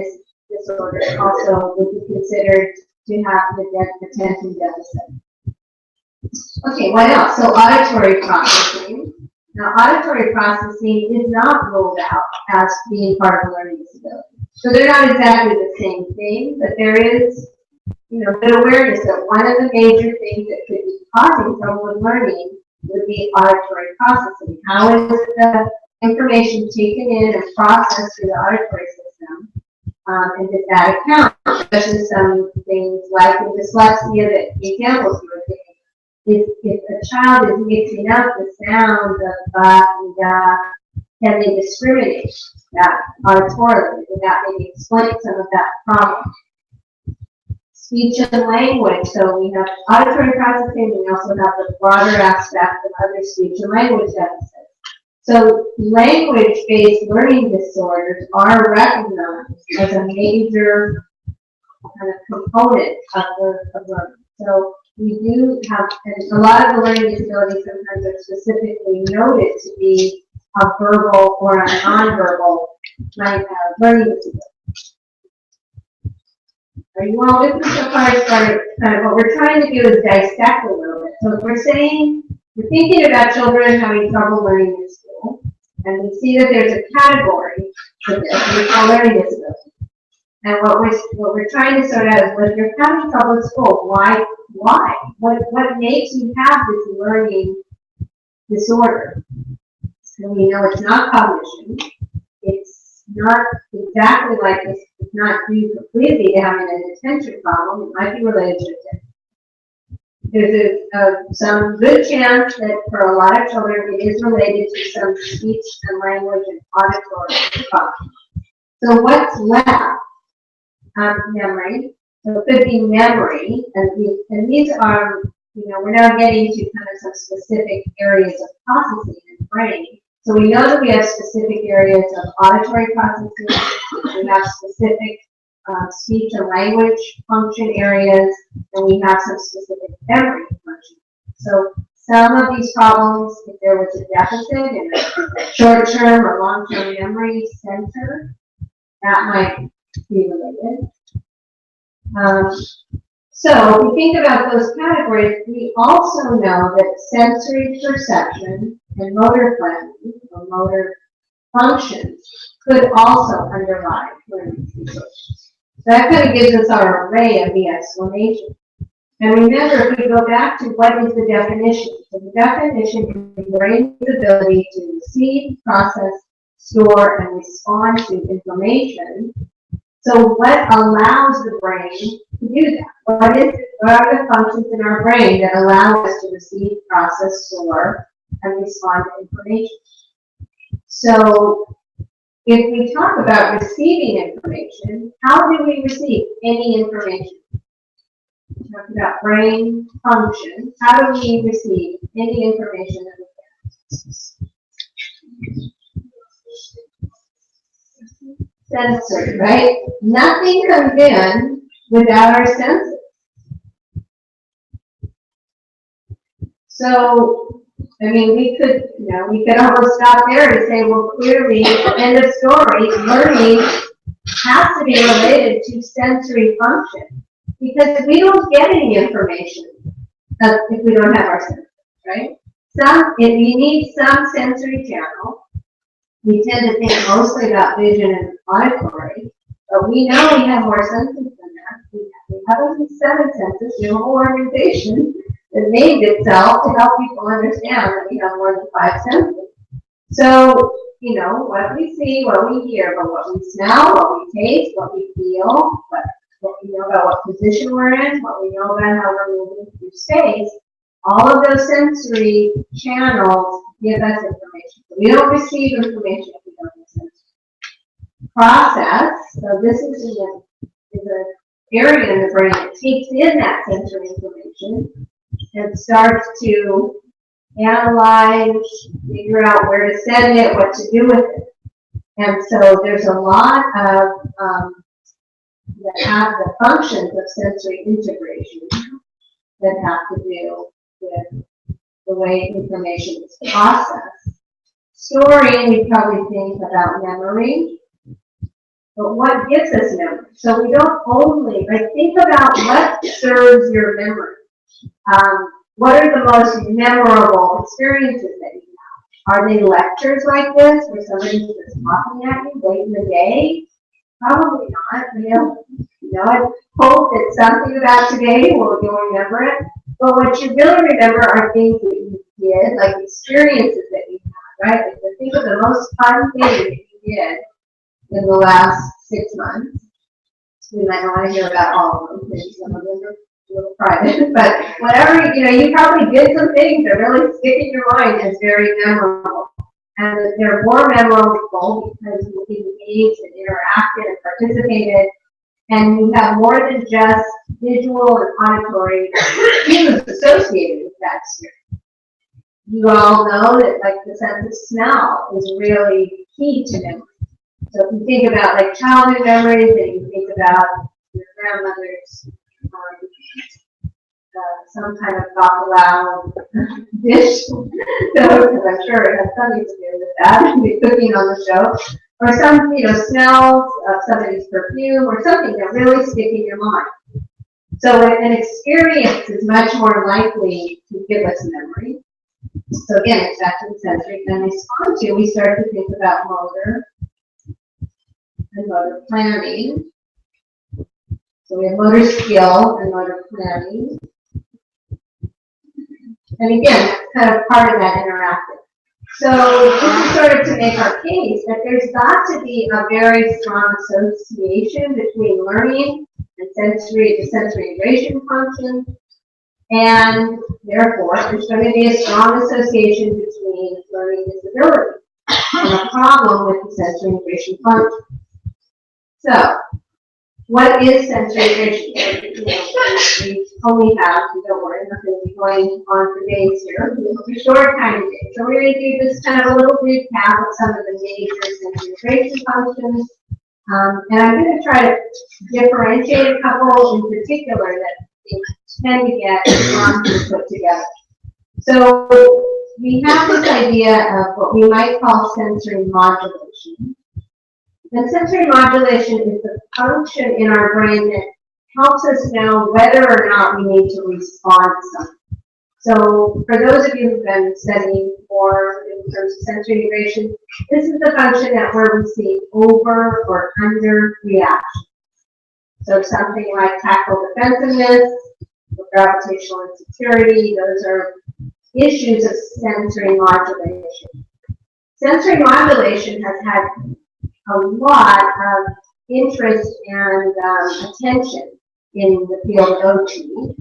disorders also would be considered to have the attention deficit. Okay, what else? So auditory processing. Now, auditory processing is not ruled out as being part of a learning disability. So they're not exactly the same thing, but there is, good awareness that one of the major things that could be causing trouble with learning would be auditory processing. How is the information taken in and processed through the auditory system? And does that account? Especially some things like in dyslexia, the examples you were giving. If a child is mixing up the sounds of ba and da, can they discriminate that auditorily? Would that maybe explain some of that problem? Speech and language. So we have auditory processing, we also have the broader aspect of other speech and language deficits. So language-based learning disorders are recognized as a major kind of component of learning. So we do have, and a lot of the learning disabilities sometimes are specifically noted to be a verbal or a nonverbal learning disability. Are you all with me so far? Kind of what we're trying to do is dissect a little bit. So if we're saying we're thinking about children having trouble learning in school, and we see that there's a category for this, we call learning disability. And what we're trying to sort out is, when you're having trouble at school, why? What makes you have this learning disorder? And we know it's not cognition. It's not exactly like this. It's not due completely to having an attention problem. It might be related to attention. There's some good chance that for a lot of children it is related to some speech and language and auditory function. So what's left? Memory. So it could be memory, and these are, we're now getting to kind of some specific areas of processing in the brain. So we know that we have specific areas of auditory processing, we have specific speech and language function areas, and we have some specific memory function. So some of these problems, if there was a deficit in a short-term or long-term memory center, that might be related. So if we think about those categories, we also know that sensory perception and motor planning, or motor functions, could also underlie learning disorders. So that kind of gives us our array of the explanation. And remember, if we go back to what is the definition? So the definition is the brain's ability to receive, process, store, and respond to information. So what allows the brain to do that? What are the functions in our brain that allow us to receive, process, store, and respond to information? So if we talk about receiving information, how do we receive any information? We talk about brain functions. How do we receive any information that we get? Sensory, right? Nothing comes in without our senses. So, I mean, we could almost stop there and say, well, clearly, end of story, learning has to be related to sensory function, because we don't get any information if we don't have our senses, right? If you need some sensory channel. We tend to think mostly about vision and auditory, but we know we have more senses than that. We have only 7 senses. We have a whole organization that named itself to help people understand that we have more than 5 senses. So, what we see, what we hear, but what we smell, what we taste, what we feel, what we know about what position we're in, what we know about how we're moving through space, all of those sensory channels give us information. We don't receive information if we don't have sensory. Process, so this is an area in the brain that takes in that sensory information and starts to analyze, figure out where to send it, what to do with it. And so there's a lot of that have the functions of sensory integration that have to do with the way information is processed. Storing, we probably think about memory, but what gives us memory? So we don't only, think about what serves your memory. What are the most memorable experiences that you have? Are they lectures like this, where somebody's just talking at you late in the day? Probably not. I hope that something about today you'll remember it. But what you really remember are things that you did, like experiences that you had, right? Like, think of the most fun thing that you did in the last 6 months. We might not want to hear about all of them, because some of them are a little private. But whatever, you probably did some things that really stick in your mind as very memorable. And they're more memorable because you engaged and interacted and participated. And you have more than just visual and auditory cues associated with that experience. You all know that, the sense of smell is really key to memory. So if you think about childhood memories, and you think about your grandmother's some kind of bacalao dish, so because I'm sure it has something to do with that, cooking on the show. Or some, smells of somebody's perfume, or something that really stick in your mind. So an experience is much more likely to give us memory. So again, it's back to the sensory can respond to. We start to think about motor and motor planning. So we have motor skill and motor planning. And again, that's kind of part of that interactive. So this is sort of to make our case that there's got to be a very strong association between learning and the sensory integration function, and therefore there's going to be a strong association between learning disability and a problem with the sensory integration function. So, what is sensory integration? We only have, don't worry, I'm not going to be going on for days here. It'll be short time today. So we're going to do just kind of a little recap of some of the major sensory integration functions. And I'm going to try to differentiate a couple in particular that we tend to get put together. So we have this idea of what we might call sensory modulation. And sensory modulation is the function in our brain that helps us know whether or not we need to respond to something. So for those of you who've been studying more in terms of sensory integration, this is the function that where we see over or under reaction. So something like tactile defensiveness, or gravitational insecurity, those are issues of sensory modulation. Sensory modulation has had a lot of interest and attention in the field of OT,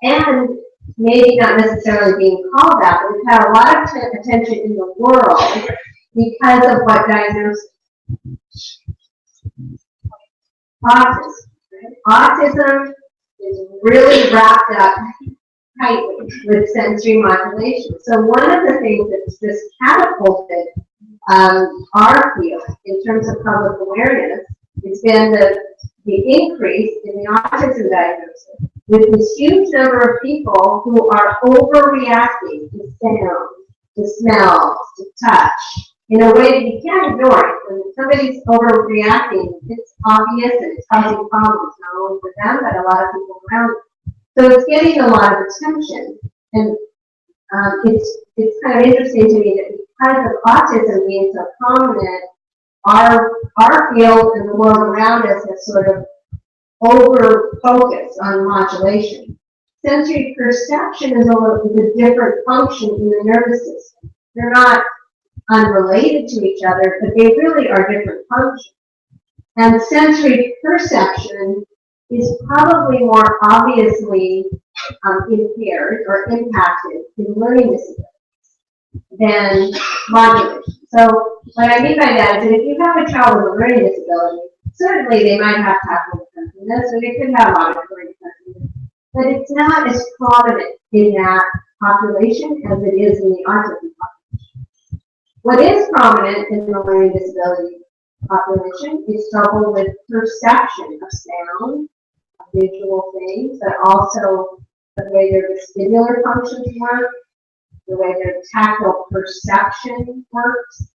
and maybe not necessarily being called that, but we've had a lot of attention in the world because of what diagnosis. Autism. Right? Autism is really wrapped up tightly with sensory modulation. So one of the things that's just catapulted our field in terms of public awareness has been the increase in the autism diagnosis, with this huge number of people who are overreacting to sound, to smells, to touch, in a way that you can't ignore it. When somebody's overreacting, it's obvious and it's causing problems, not only for them, but a lot of people around them. So it's getting a lot of attention. And it's kind of interesting to me that because of autism being so prominent, our field and the world around us has sort of over-focused on modulation. Sensory perception is a different function in the nervous system. They're not unrelated to each other, but they really are different functions. And sensory perception is probably more obviously impaired or impacted in learning disabilities than modulation. So what I mean by that is that if you have a child with a learning disability, certainly they might have tactile defensiveness, or they could have auditory defensiveness, but it's not as prominent in that population as it is in the autism population. What is prominent in the learning disability population is trouble with perception of sound, of visual things, but also the way their vestibular functions work, the way their tactile perception works.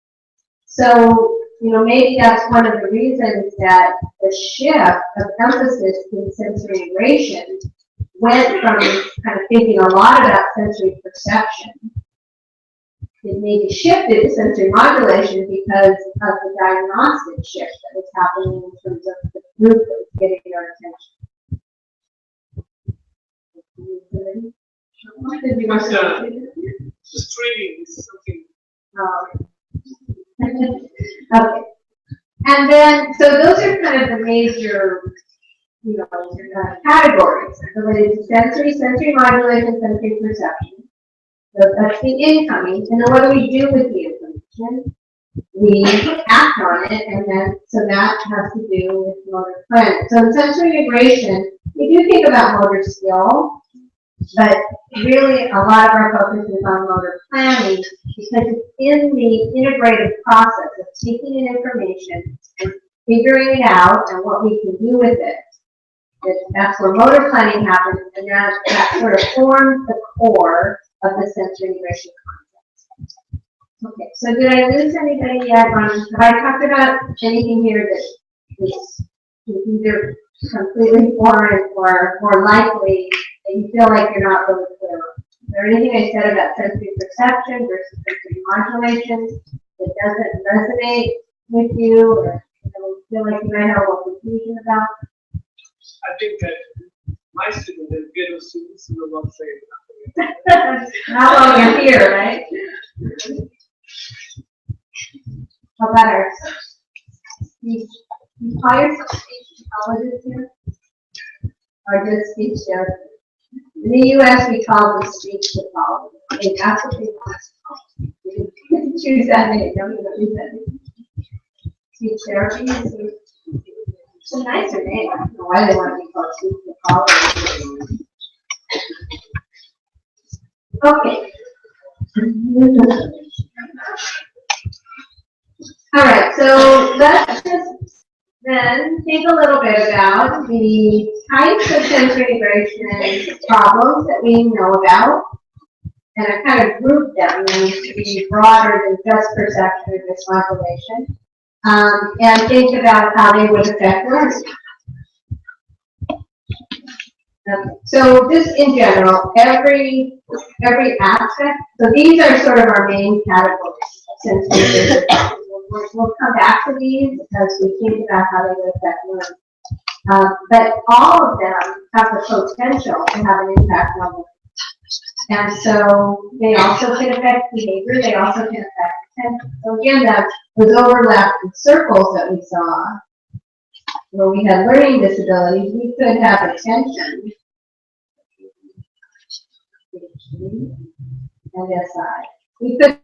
So, maybe that's one of the reasons that the shift of emphasis in sensory integration went from kind of thinking a lot about sensory perception. It maybe shifted to sensory modulation because of the diagnostic shift that was happening in terms of the group that was getting our attention. Just training is something. Okay. And then, so those are kind of the major, categories related to sensory modulation, sensory perception. So that's the incoming. And then what do we do with the information? We act on it, and then, so that has to do with motor planning. So in sensory integration, we do think about motor skill, but really a lot of our focus is on motor planning because it's in the integrated process of taking in information and figuring it out and what we can do with it. That's where motor planning happens, and that sort of forms the core of the sensory integration concept. Okay, so did I lose anybody yet? Have I talked about anything here that is either completely foreign or more likely that you feel like you're not really clear on? there anything I said about sensory perception versus sensory modulation that doesn't resonate with you, or feel like you might have a little confusion about? I think that my students and ghetto students will not say nothing. How long you're here, right? How about our speech? You call yourself speech pathologist here? Or just speech therapist? In the U.S., we call this speech pathologist. I think that's what they want us to call it. You can choose that name. Don't even use that name. Speech therapy is it's a nicer name. I don't know why they want to be called speech pathologist. Okay. All right, so let's just then think a little bit about the types of sensory integration problems that we know about, and I kind of grouped them to be broader than just perception or dysmodulation, and think about how they would affect learning. So just in general, every aspect, so these are sort of our main categories of sensory integration. We'll come back to these because we think about how they would affect learning. But all of them have the potential to have an impact on learning. And so they also can affect behavior, they also can affect attention. So again, those overlapping circles that we saw, where we had learning disabilities, we could have attention and SI. We could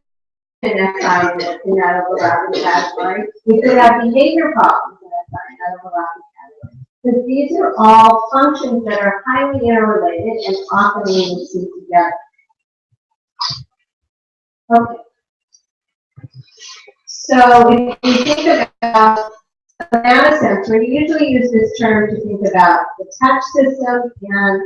in SI in that overlapping category. We could have behavior problems in SI in that overlapping category. Because these are all functions that are highly interrelated and often we will see together. Okay. So if you think about somatosensory, we usually use this term to think about the touch system and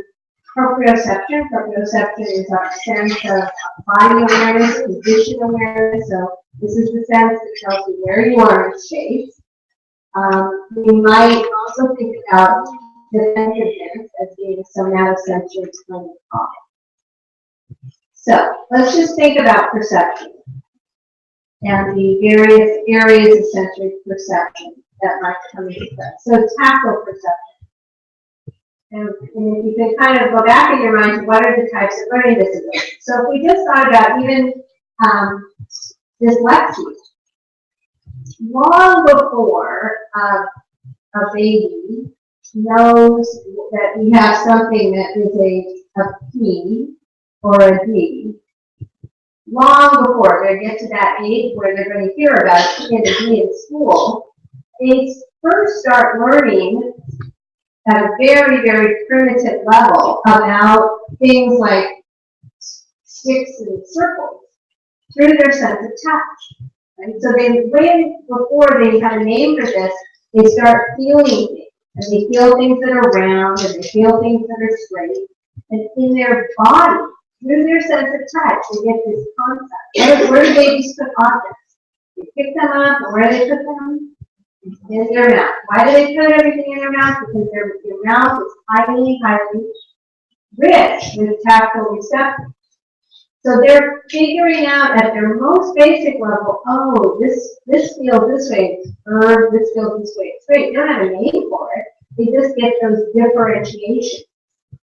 proprioception. Proprioception is our sense of body awareness, position awareness. So this is the sense that tells you where you are in space. We might also think about defensiveness as being somatosensory kind of problem. So let's just think about perception and the various areas of sensory perception that might come into play. So tactile perception. And if you can kind of go back in your mind to what are the types of learning disabilities. So if we just thought about even dyslexia, long before a baby knows that we have something that is a P or a D, long before they get to that age where they're going to hear about P and a D in school, they first start learning at a very, very primitive level about things like sticks and circles through their sense of touch. Right? So they, way before they have a name for this, they start feeling things. And they feel things that are round, and they feel things that are straight. And in their body, through their sense of touch, they get this concept. Where do babies put objects? They pick them up, and where do they put them? In their mouth. Why do they put everything in their mouth? Because their mouth is highly, highly rich with tactile receptors. So they're figuring out at their most basic level, oh, this feels this way, it's curved, this feels this way, it's straight. They don't have a name for it. They just get those differentiations.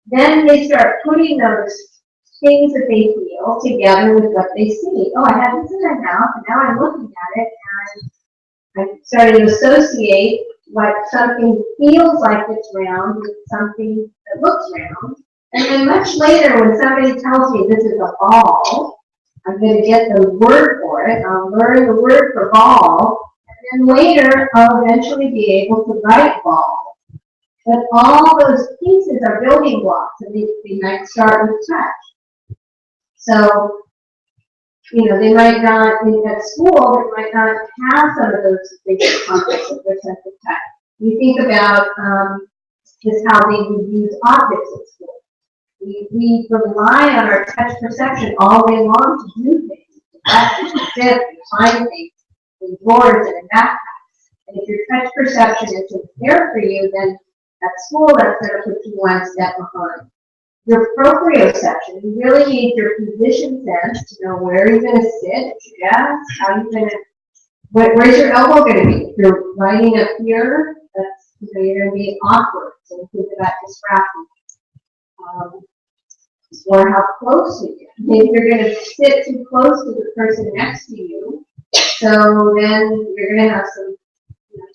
Then they start putting those things that they feel together with what they see. Oh, I have this in my mouth, and now I'm looking at it, and I'm starting to associate what something feels like it's round with something that looks round. And then much later, when somebody tells me this is a ball, I'm going to get the word for it. I'll learn the word for ball. And then later, I'll eventually be able to write ball. But all those pieces are building blocks, and they might start with touch. So, you know, they might not, at school, they might not have some of those basic concepts of their sense of touch. You think about just how they would use objects at school. We rely on our touch perception all day long to do things. To sit, to find things, in drawers and in backpacks. And if your touch perception isn't there for you, then at school that's going to put you one step behind. Your proprioception, you really need your position sense to know where you're going to sit at your desk, how you're going to, where's your elbow going to be? If you're lining up here, that's, you're going to be awkward, so think about distraction. Or how close you get. Maybe you're going to sit too close to the person next to you, so then you're going to have some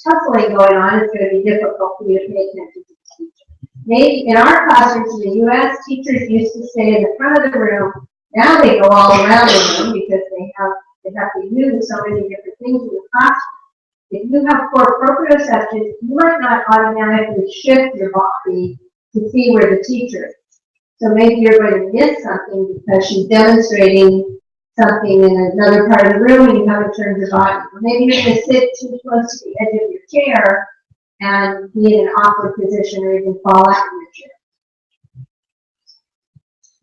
tussling going on. It's going to be difficult for you to pay attention to the teacher. Maybe in our classrooms in the U.S., teachers used to stay in the front of the room. Now they go all around the room because they have to use so many different things in the classroom. If you have poor proprioception, you might not automatically shift your body to see where the teacher is. So maybe you're going to miss something because she's demonstrating something in another part of the room and you haven't turned your body. Or maybe you're going to sit too close to the edge of your chair and be in an awkward position or even fall out of your chair.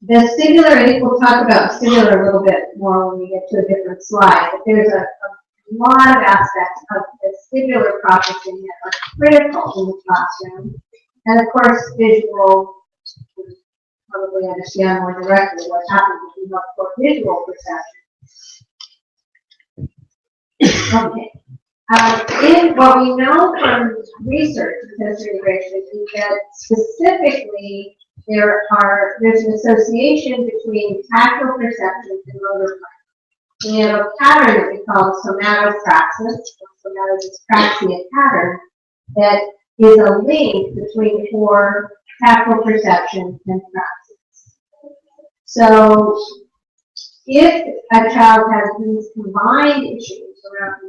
Vestibular, I think we'll talk about vestibular a little bit more when we get to a different slide. But there's a lot of aspects of vestibular processing that are critical in the classroom. And of course, visual, probably understand more directly what happens if you have poor visual perception. Okay. In what we know from research in sensory integration is that specifically there's an association between tactile perceptions and motor play. We have a pattern that we call somatopraxis, or somatodyspraxia pattern, that is a link between poor tactile perception and praxis. So, if a child has these combined issues around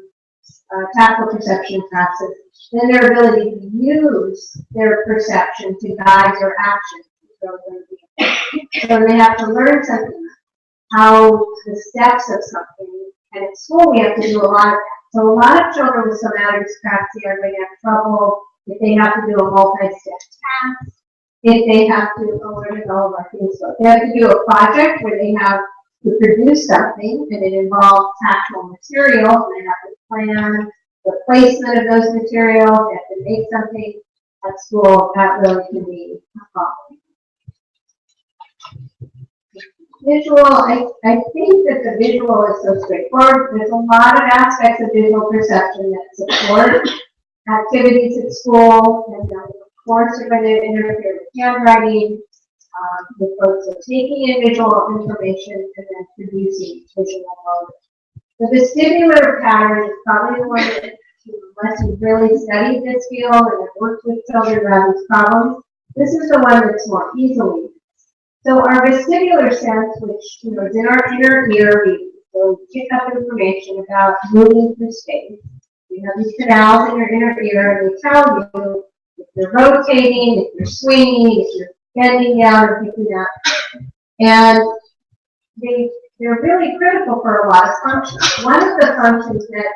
tactile perception and praxis, then their ability to use their perception to guide their actions is really important. So they have to learn something, how the steps of something, and at school we have to do a lot of that. So a lot of children with somatodyspraxia are going to have trouble if they have to do a multi-step task, if they have to, where did all of our things go? They have to do a project where they have to produce something and it involves tactile material, and they have to plan the placement of those materials, they have to make something at school. That really can be a problem. Visual, I think that the visual is so straightforward. There's a lot of aspects of visual perception that support activities at school, and of course are going to interfere with handwriting, with folks are taking in visual information and then producing visual motor. The vestibular pattern is probably the one that, unless you've really studied this field and have worked with children around these problems, this is the one that's more easily. So our vestibular sense, which is in our inner ear, we pick up information about moving through space. You have these canals in your inner ear, and they tell you if you're rotating, if you're swinging, if you're bending down or picking up. And they're really critical for a lot of functions. One of the functions that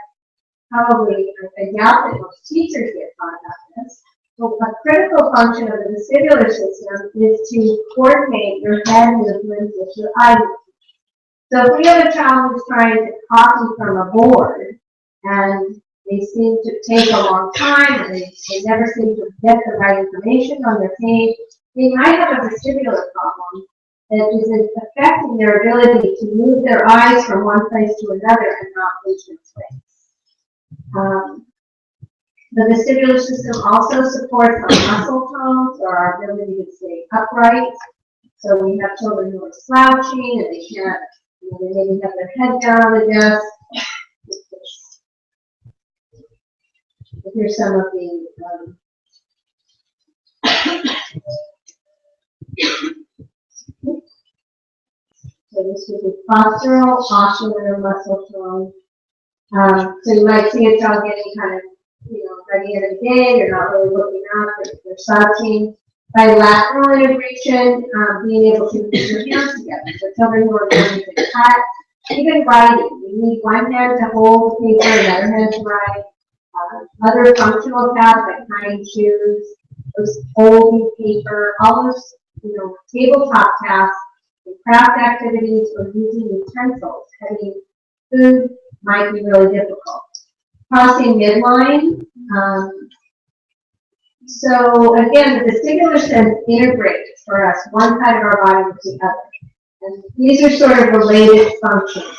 probably, I doubt that most teachers get taught about this, but a critical function of the vestibular system is to coordinate your head movements with your eye movements. So if we have a child who's trying to copy from a board, and they seem to take a long time, and they never seem to get the right information on their page, they might have a vestibular problem that is affecting their ability to move their eyes from one place to another and not lose their place. The vestibular system also supports our muscle tones or our ability to stay upright. So we have children who are slouching and they can't, they maybe have their head down on the desk. Here's some of the so this would be postural, ocular, muscle tone. So you might see a child getting kind of, by the end of the day, they're not really looking up, they're slouching. Bilateral integration, being able to put your hands together. So children who are going to cut, even writing, you need one hand to hold the paper, another hand to write. Other functional tasks like tying shoes, those folding paper, all those, tabletop tasks, craft activities, or using utensils, cutting food might be really difficult. Crossing midline, So again, the vestibular sense integrates for us one side of our body with the other. And these are sort of related functions.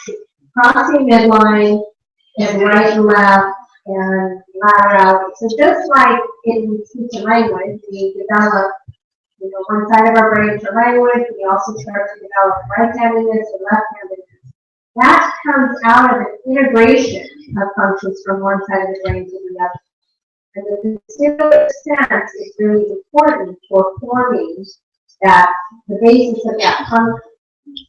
Crossing midline and right and left and lateral. So just like in speech and language, we develop one side of our brain for language, we also start to develop right-handedness and left-handedness. That comes out of an integration of functions from one side of the brain to the other. And the vestibular sense is really important for forming that, the basis of that function.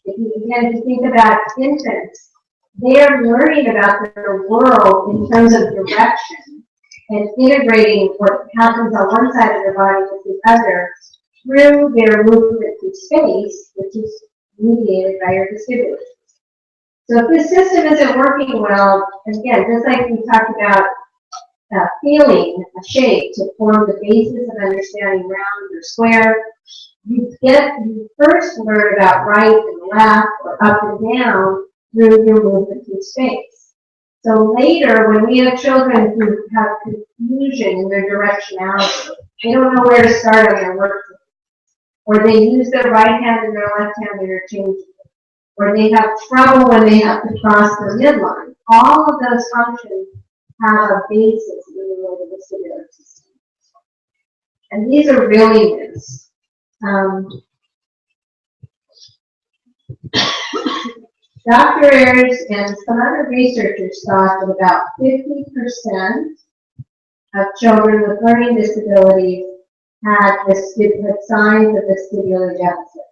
If you think about infants, they're learning about their world in terms of direction and integrating what happens on one side of their body with the other through their movement through space, which is mediated by your vestibular system. So if this system isn't working well, again, just like we talked about feeling a shape to form the basis of understanding round or square, you first learn about right and left or up and down through your movement through space. So later, when we have children who have confusion in their directionality, they don't know where to start on their work, or they use their right hand and their left hand interchangeably, or they have trouble when they have to cross the midline. All of those functions have a basis in the vestibular system. And these are really loose. Dr. Ayers and some other researchers thought that about 50% of children with learning disabilities had signs of vestibular deficit.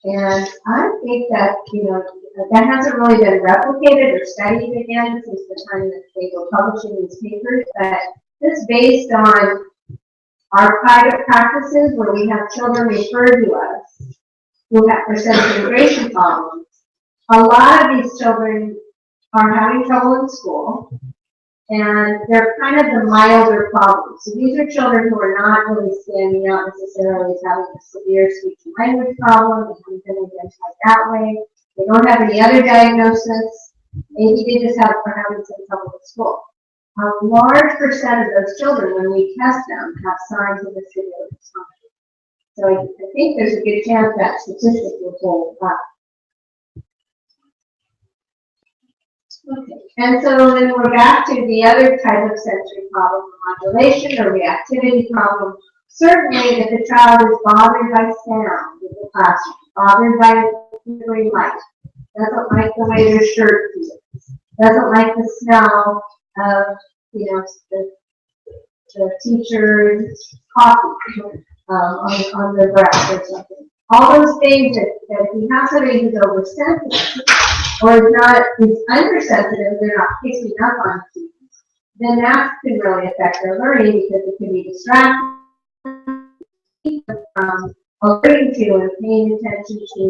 And I think that, that hasn't really been replicated or studied again since the time that they were publishing these papers, but it's based on our private practices where we have children referred to us who have sensory integration problems. A lot of these children are having trouble in school, and they're kind of the milder problems. So these are children who are not really standing out necessarily as having a severe speech and language problem. They haven't been identified that way. They don't have any other diagnosis. Maybe they just are having some trouble with school. A large percent of those children, when we test them, have signs of vestibular dysfunction. So I think there's a good chance that statistic will hold up. Okay. And so then we're back to the other type of sensory problem, modulation or reactivity problem. Certainly, if the child is bothered by sound in the classroom, bothered by hearing light, doesn't like the way their shirt feels, doesn't like the smell of, the teacher's coffee on their breath or something. All those things that if you have somebody who's oversensitive or is undersensitive, they're not picking up on things, then that can really affect their learning because it can be distracting from alerting to and paying attention to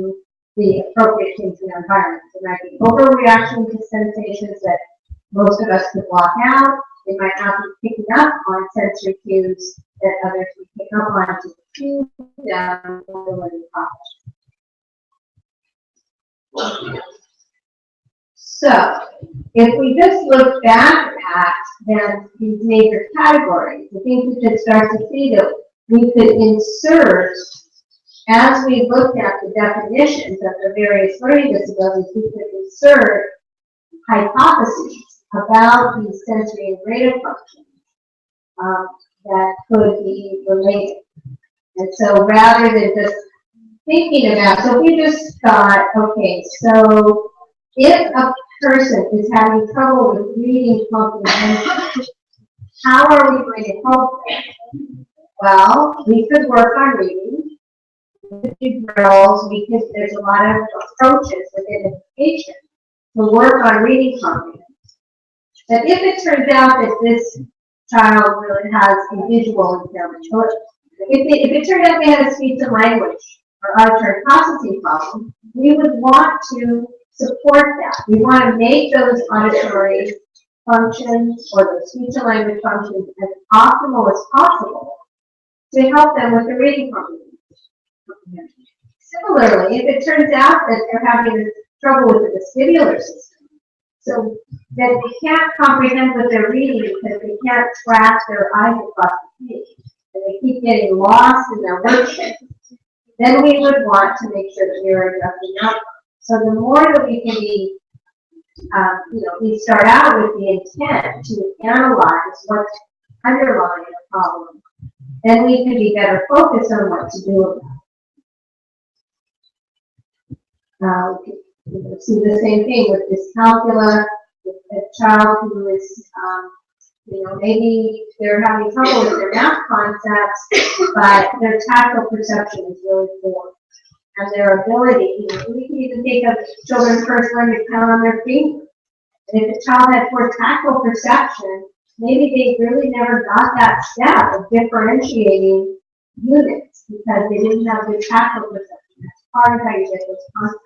the appropriate things in their environment. There might be overreaction to sensations that most of us could block out. They might not be picking up on sensory cues that others would pick up on to cue them for the learning process. So, if we just look back at then these major categories, I think we could start to see that we could insert, as we looked at the definitions of the various learning disabilities, we could insert hypotheses about these sensory integrative functions that could be related. And so rather than just thinking about, so if we just thought, okay, so if a person is having trouble with reading comprehension, how are we going to help them? Well, we could work on reading, we could do drills, there's a lot of approaches within education to work on reading comprehension. But if it turns out that this child really has a visual impairment, or if it turned out they had a speech and language or auditory processing problem, we would want to support that. We want to make those auditory functions or the speech and language functions as optimal as possible to help them with the reading comprehension. Similarly, if it turns out that they're having trouble with the vestibular system, So that they can't comprehend what they're reading because they can't track their eyes across the page. And they keep getting lost in their worksheet. Then we would want to make sure that we are addressing that. So the more that we can be, we start out with the intent to analyze what's underlying the problem, then we can be better focused on what to do about it. See the same thing with dyscalculia, with a child who is, maybe they're having trouble with their math concepts, but their tactile perception is really poor. And their ability, we can even think of children first learn to count on their fingers. And if a child had poor tactile perception, maybe they really never got that step of differentiating units because they didn't have good tactile perception. That's part of how you get those concepts.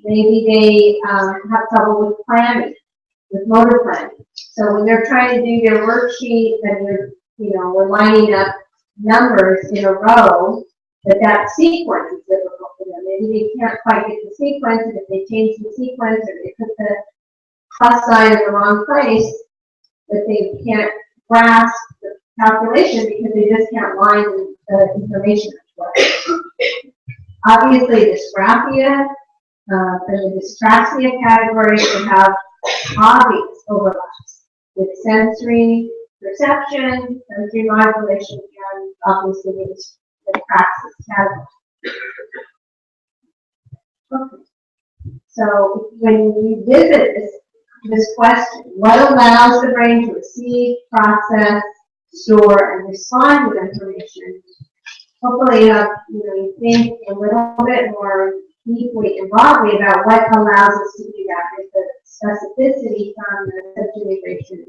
Maybe they have trouble with planning, with motor planning. So when they're trying to do their worksheet and we're lining up numbers in a row, that sequence is difficult for them. Maybe they can't quite get the sequence, and if they change the sequence or they put the plus sign in the wrong place, that they can't grasp the calculation because they just can't line the information up. Obviously, dysgraphia and the dyspraxia category can have obvious overlaps with sensory perception, sensory modulation, and obviously the praxis category. Okay. So when we visit this question, what allows the brain to receive, process, store, and respond to information? Hopefully, you think a little bit more deeply and broadly about what allows us to do that with the specificity from the sensory integration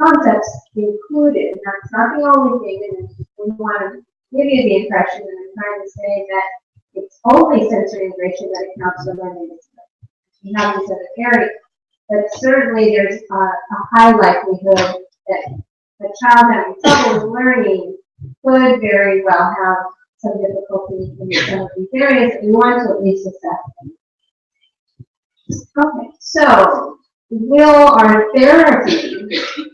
concepts included. That's not the only thing, and we want to give you the impression that I'm trying to say that it's only sensory integration that accounts for learning disability. We have these other areas, but certainly there's a high likelihood that a child having trouble with learning could very well have some difficulty in some of these areas, and we want to at least assess them. Okay, so will our therapy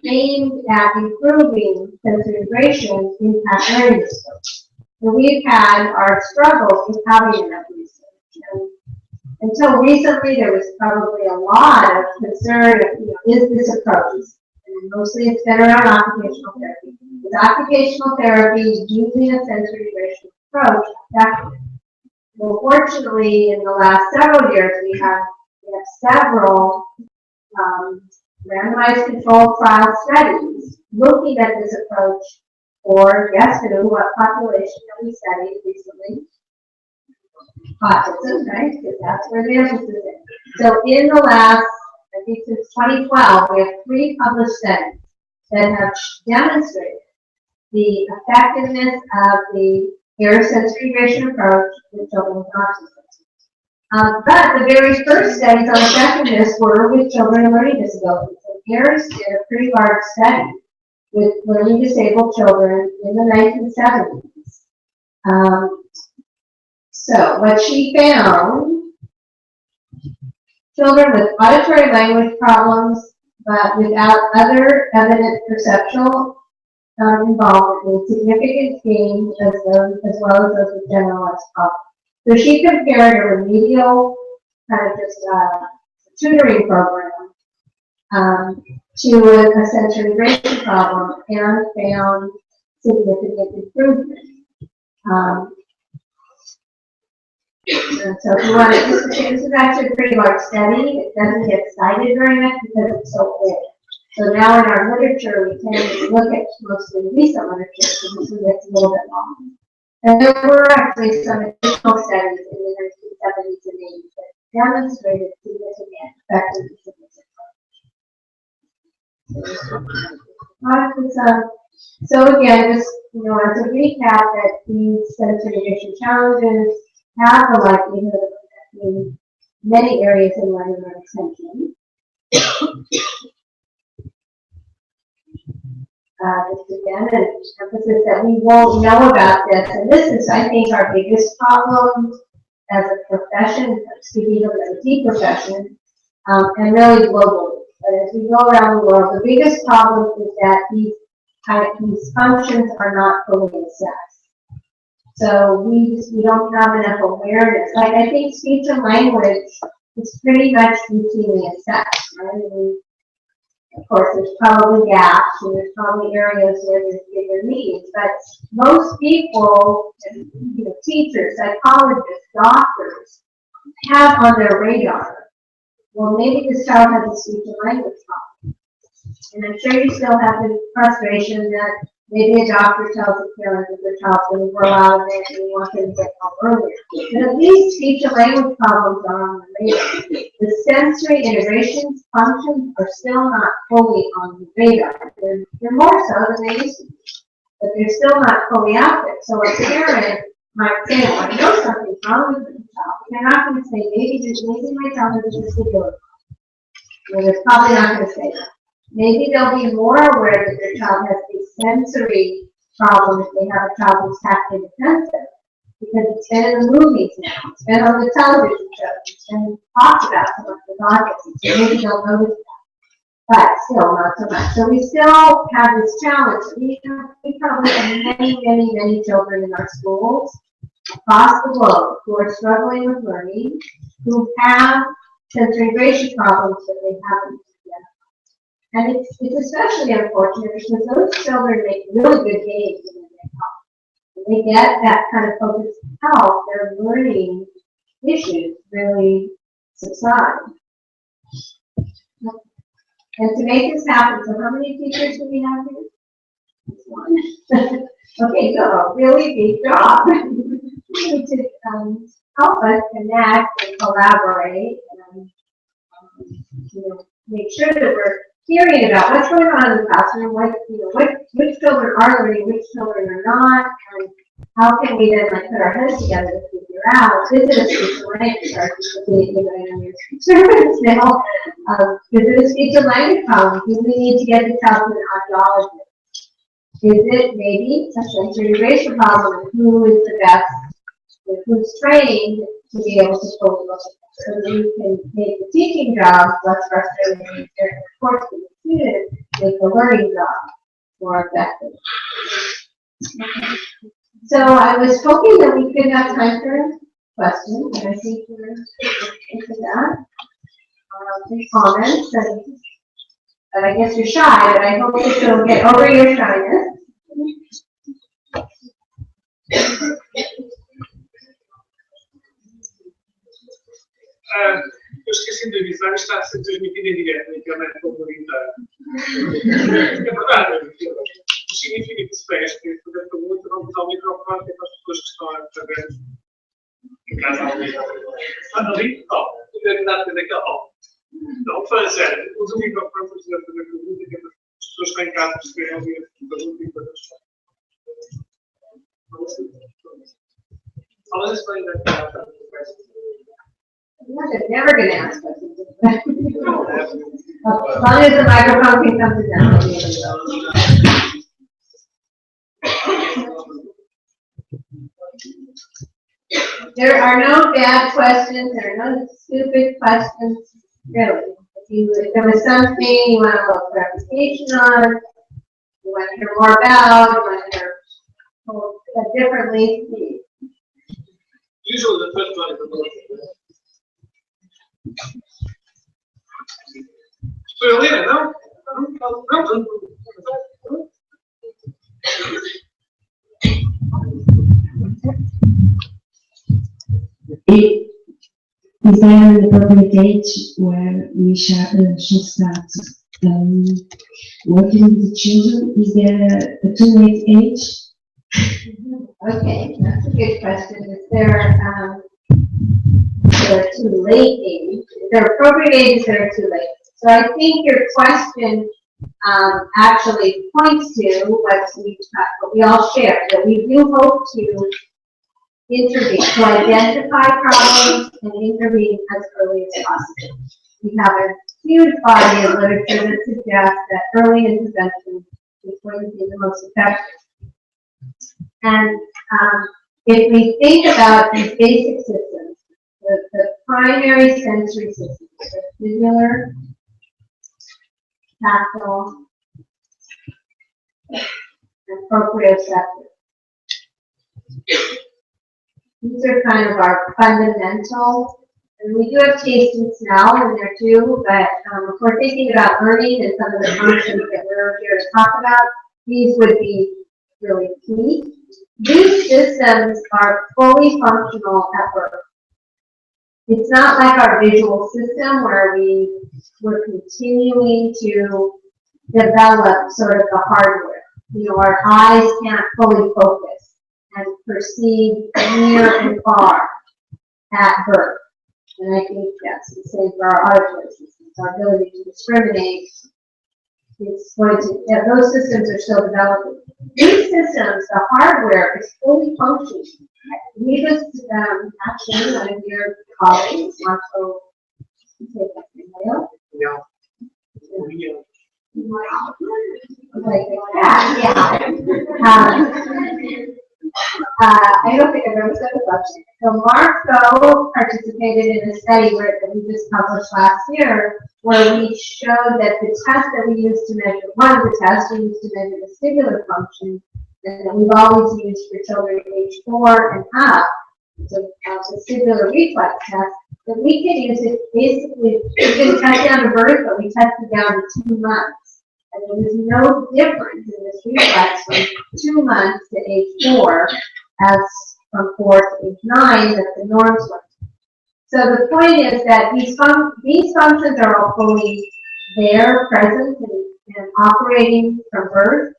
aimed at improving sensory integration impact learning disability? So we've had our struggles with having enough research. And until recently, there was probably a lot of concern of, is this approach? And mostly it's been around occupational therapy. Is occupational therapy using a sensory integration approach effective? Well, fortunately, in the last several years, we have several randomized controlled trial studies looking at this approach for, guess who, what population that we studied recently? Autism, right? Because that's where the emphasis is. So in the last, I think since 2012, we have 3 published studies that have demonstrated the effectiveness of the air sensory integration approach with children with autism. But the very first studies on effectiveness were with children with learning disabilities. So AIRS did a pretty large study with learning disabled children in the 1970s. So what she found, children with auditory language problems, but without other evident perceptual involvement made significant gains as well as those with generalized problems. So she compared a remedial kind of just tutoring program to a sensory integration problem and found significant improvement. And so if you want to, this is actually a pretty large study. It doesn't get cited very much because it's so old. So now in our literature, we tend to look at mostly recent literature because this gets a little bit long. And there were actually some additional studies in the 1970s and 80s that demonstrated significant effectiveness of this approach. So again, just as a recap, that these sensory integration challenges have the likelihood of affecting many areas in learning and attention. This again, an emphasis that we won't know about this, and this is, I think, our biggest problem as a profession, speaking of the IT profession, and really globally. But as we go around the world, the biggest problem is that these functions are not fully assessed. So we don't have enough awareness. Like, I think speech and language is pretty much routinely assessed, right? Of course, there's probably gaps, and there's probably areas where there's bigger needs, but most people, teachers, psychologists, doctors, have on their radar, well, maybe this child has a speech and language problem. And I'm sure you still have the frustration that maybe a doctor tells a parent that their child's going to grow out of it and you want them to get help earlier. But at least speech and language problems are on the radar. The sensory integration functions are still not fully on the radar. They're more so than they used to be. But they're still not fully out there. So a parent might say, well, I know something's wrong with the child. They're not going to say, maybe my child has a disability. Well, they're probably not going to say that. Maybe they'll be more aware that their child has a sensory problem if they have a child who's tactile defensive. Because it's been in the movies now, it's been on the television shows, it's been talked about so much with audiences, so maybe they'll notice that. But still, not so much. So we still have this challenge. We probably have many children in our schools across the globe who are struggling with learning, who have sensory integration problems that they haven't identified. And it's especially unfortunate because those children make really good gains when they help. When they get that kind of focused help, their learning issues really subside. And to make this happen, so how many teachers do we have here? Just one. Okay, so a really big job. We need to help us connect and collaborate and make sure that we're hearing about what's going on in the classroom, which children are learning, which children are not, and how can we then put our heads together to figure out, is it a speech and language, or is it a speech and language problem? Do we need to get the child to an audiologist? Is it maybe a sensory integration problem? Who is the best, who's trained to be able to focus on it? So that we can make the teaching job less frustrating and of course for the student, make the learning job more effective. Okay. So I was hoping that we could have time for questions, and I think we're into that. Comments, but I guess you're shy, but I hope that you'll get over your shyness. Eu esqueci de avisar, está a ser transmitido em direto na internet comunitária. É verdade, o significa que se fez, que poder pergunta, não usar o microfone, é para as pessoas que estão a ver em casa ao vivo. Ali, não deve dar para daquela. Não, foi a sério, usa o microfone para fazer a pergunta, que as pessoas que estão em casa perceberem ouvir a pergunta e para fala isso bem da They're never going to ask questions. As long as the microphone can come to them. There are no bad questions. There are no stupid questions. Really. If there was something you want to look for application on, you want to hear more about, you want to hear differently. Usually the first one is the most. Foi a Leiria, não? Não. Is there an appropriate age where we should start working with the children? Is there a too late age? Okay, that's a good question. Is there too late age? Is there appropriate ages that are too late? So I think your question actually points to what we all share, that we do hope to intervene, to identify problems and intervene as early as possible. We have a huge body of literature that suggests that early intervention is going to be the most effective. And if we think about these basic systems, the primary sensory systems, vestibular, tactile, and proprioceptive. These are kind of our fundamental, and we do have taste and smell in there too, but if we're thinking about learning and some of the functions that we're here to talk about, these would be really key. These systems are fully functional at birth. It's not like our visual system where we're continuing to develop sort of the hardware. You know, our eyes can't fully focus and perceive near and far at birth. And I think that's the same for our auditory systems. Our ability to discriminate is going to, those systems are still developing. These systems, the hardware is fully functioning. We just, actually, one of your colleagues, Marco, take that email. Yeah. Like that, yeah. I don't think I've ever said the question. So Marco participated in a study that we just published last year, where we showed that the test that we used to measure, one of the tests we used to measure vestibular function, and that we've always used for children age 4 and up, it's a vestibular reflex test, that we can use it basically, we can test down to birth, but we tested down to 2 months. And there was no difference in this reflex from 2 months to age 4, as from 4 to age 9, that the norms were. So the point is that these functions are all fully there, present, and operating from birth.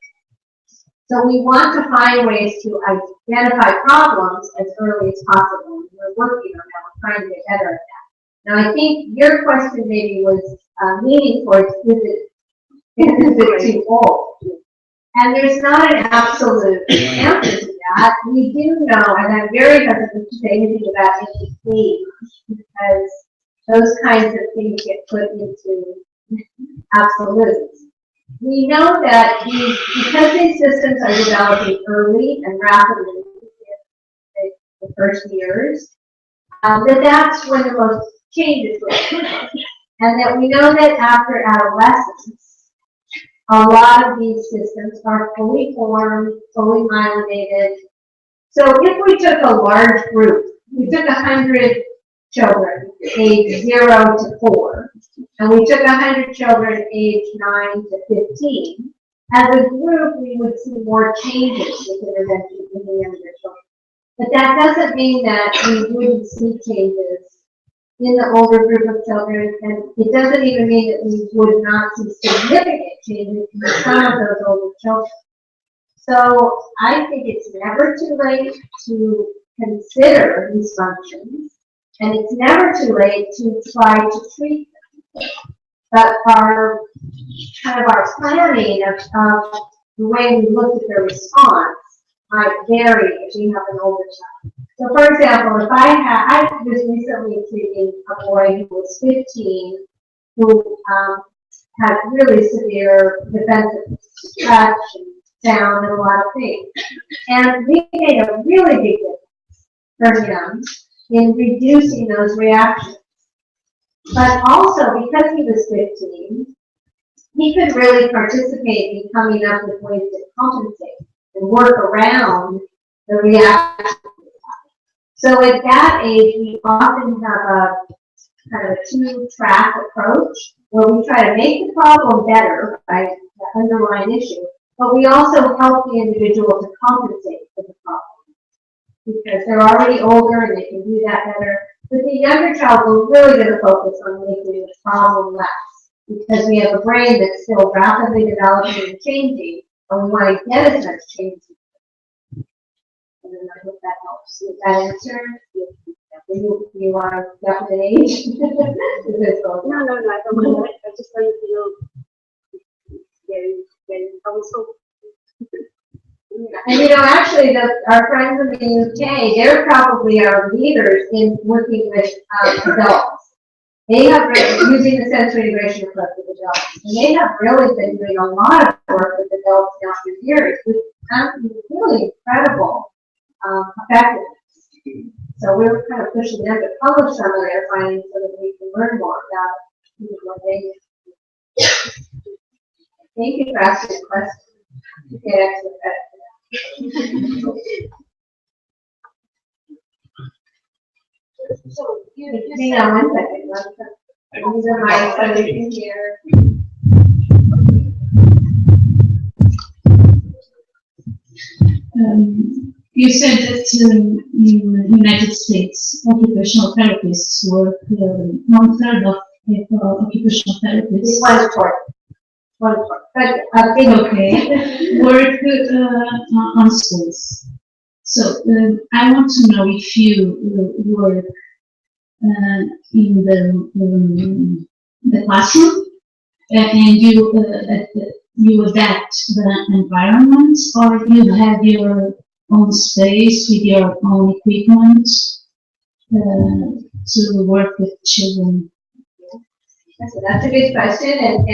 So we want to find ways to identify problems as early as possible. And we're working on that. We're trying to get better at that. Now, I think your question maybe was leaning towards, is it too old? And there's not an absolute answer to that. We do know, and I'm very hesitant to say anything about age, because those kinds of things get put into absolutes. We know that because these systems are developing early and rapidly in the first years, that's when the most changes will occur. And that we know that after adolescence, a lot of these systems are fully formed, fully myelinated. So if we took a large group, we took 100 children age 0 to 4, and we took 100 children age 9 to 15, as a group we would see more changes with intervention in the younger children. But that doesn't mean that we wouldn't see changes in the older group of children, and it doesn't even mean that we would not see significant changes in some of those older children. So I think it's never too late to consider these functions, and it's never too late to try to treat them. But our kind of our planning of the way we look at the response might vary if you have an older child. So, for example, if I was recently treating a boy who was 15 who had really severe defensive scratch and sound and a lot of pain. And we made a really big difference for him in reducing those reactions. But also, because he was 15, he could really participate in coming up with ways to compensate and work around the reaction. So at that age, we often have a kind of a two-track approach where we try to make the problem better by the underlying issue, but we also help the individual to compensate for the problem because they're already older and they can do that better. With the younger child, we're really going to focus on making the problem less because we have a brain that's still rapidly developing and changing, and we want to get as much change. And then I hope that helps. Does that answer? You want to get an age? No, I don't know. I just want to feel very also. And you know, actually, our friends in the UK, they're probably our leaders in working with adults. They have using the sensory integration approach with adults, and they have really been doing a lot of work with adults now for years with really incredible effectiveness. So we're kind of pushing them to publish some of their findings so that we can learn more about what they do. Thank you for asking the question. You get extra credit for that. Hang on 1 second. These are my questions here. You said that in the United States, occupational therapists work 1/3 of occupational therapists. One fourth. But Okay, work on schools. So I want to know if you work in the classroom and you adapt the environment, or you have your own space with your own equipment to work with children. That's a good question, and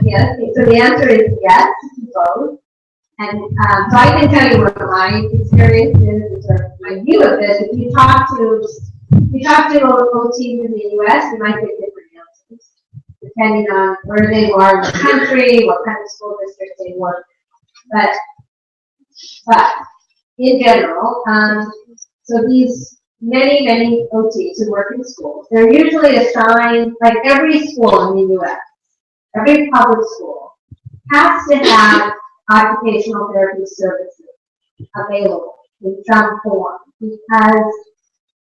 yes, so the answer is yes to both. And so I can tell you what my experience is, or my view of this. If you talk to OTs in the U.S., you might get different answers, depending on where they are in the country, what kind of school district they work. But in general, so these many OTs who work in schools, they're usually assigned, like every school in the U.S., every public school has to have occupational therapy services available in some form, because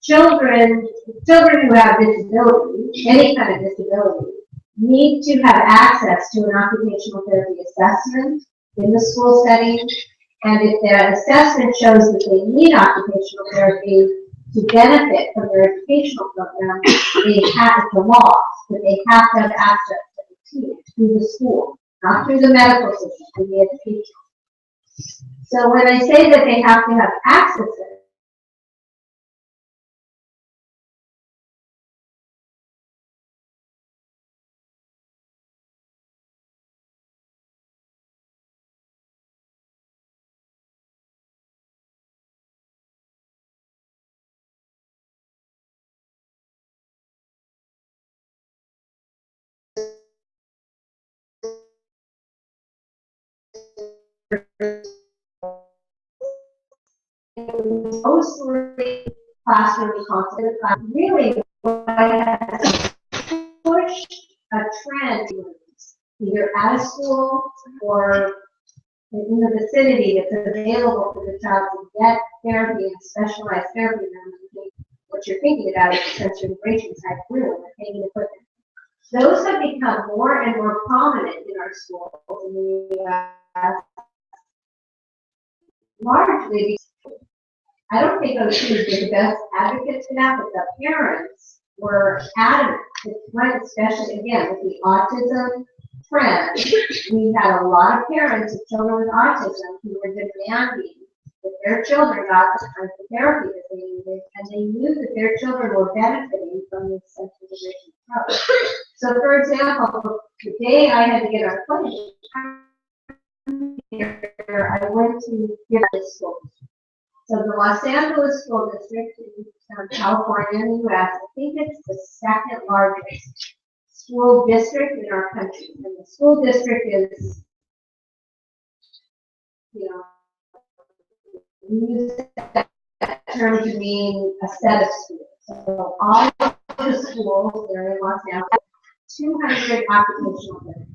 children who have disability, any kind of disability, need to have access to an occupational therapy assessment in the school setting. And if their assessment shows that they need occupational therapy to benefit from their educational program, they have the law that they have to have access to the team through the school, not through the medical system, through the education. So when I say that they have to have access to it, mostly classroom content, really what has pushed a trend either at a school or in the vicinity that's available for the child to get therapy and specialized therapy. What you're thinking about is the sensory integration type room and taking equipment. Those have become more and more prominent in our schools in the U.S. Largely because I don't think OTs were the best advocates for that, but the parents were adamant. It went especially, again, with the autism trend. We had a lot of parents of children with autism who were demanding that their children got the kind of therapy that they needed, and they knew that their children were benefiting from this sensory integration approach. So, for example, the day I had to get on a plane, I went to give this school. So the Los Angeles School District in California in the U.S., I think it's the second largest school district in our country. And the school district is, we use that term to mean a set of schools. So all of the schools there in Los Angeles, 200 occupational therapists.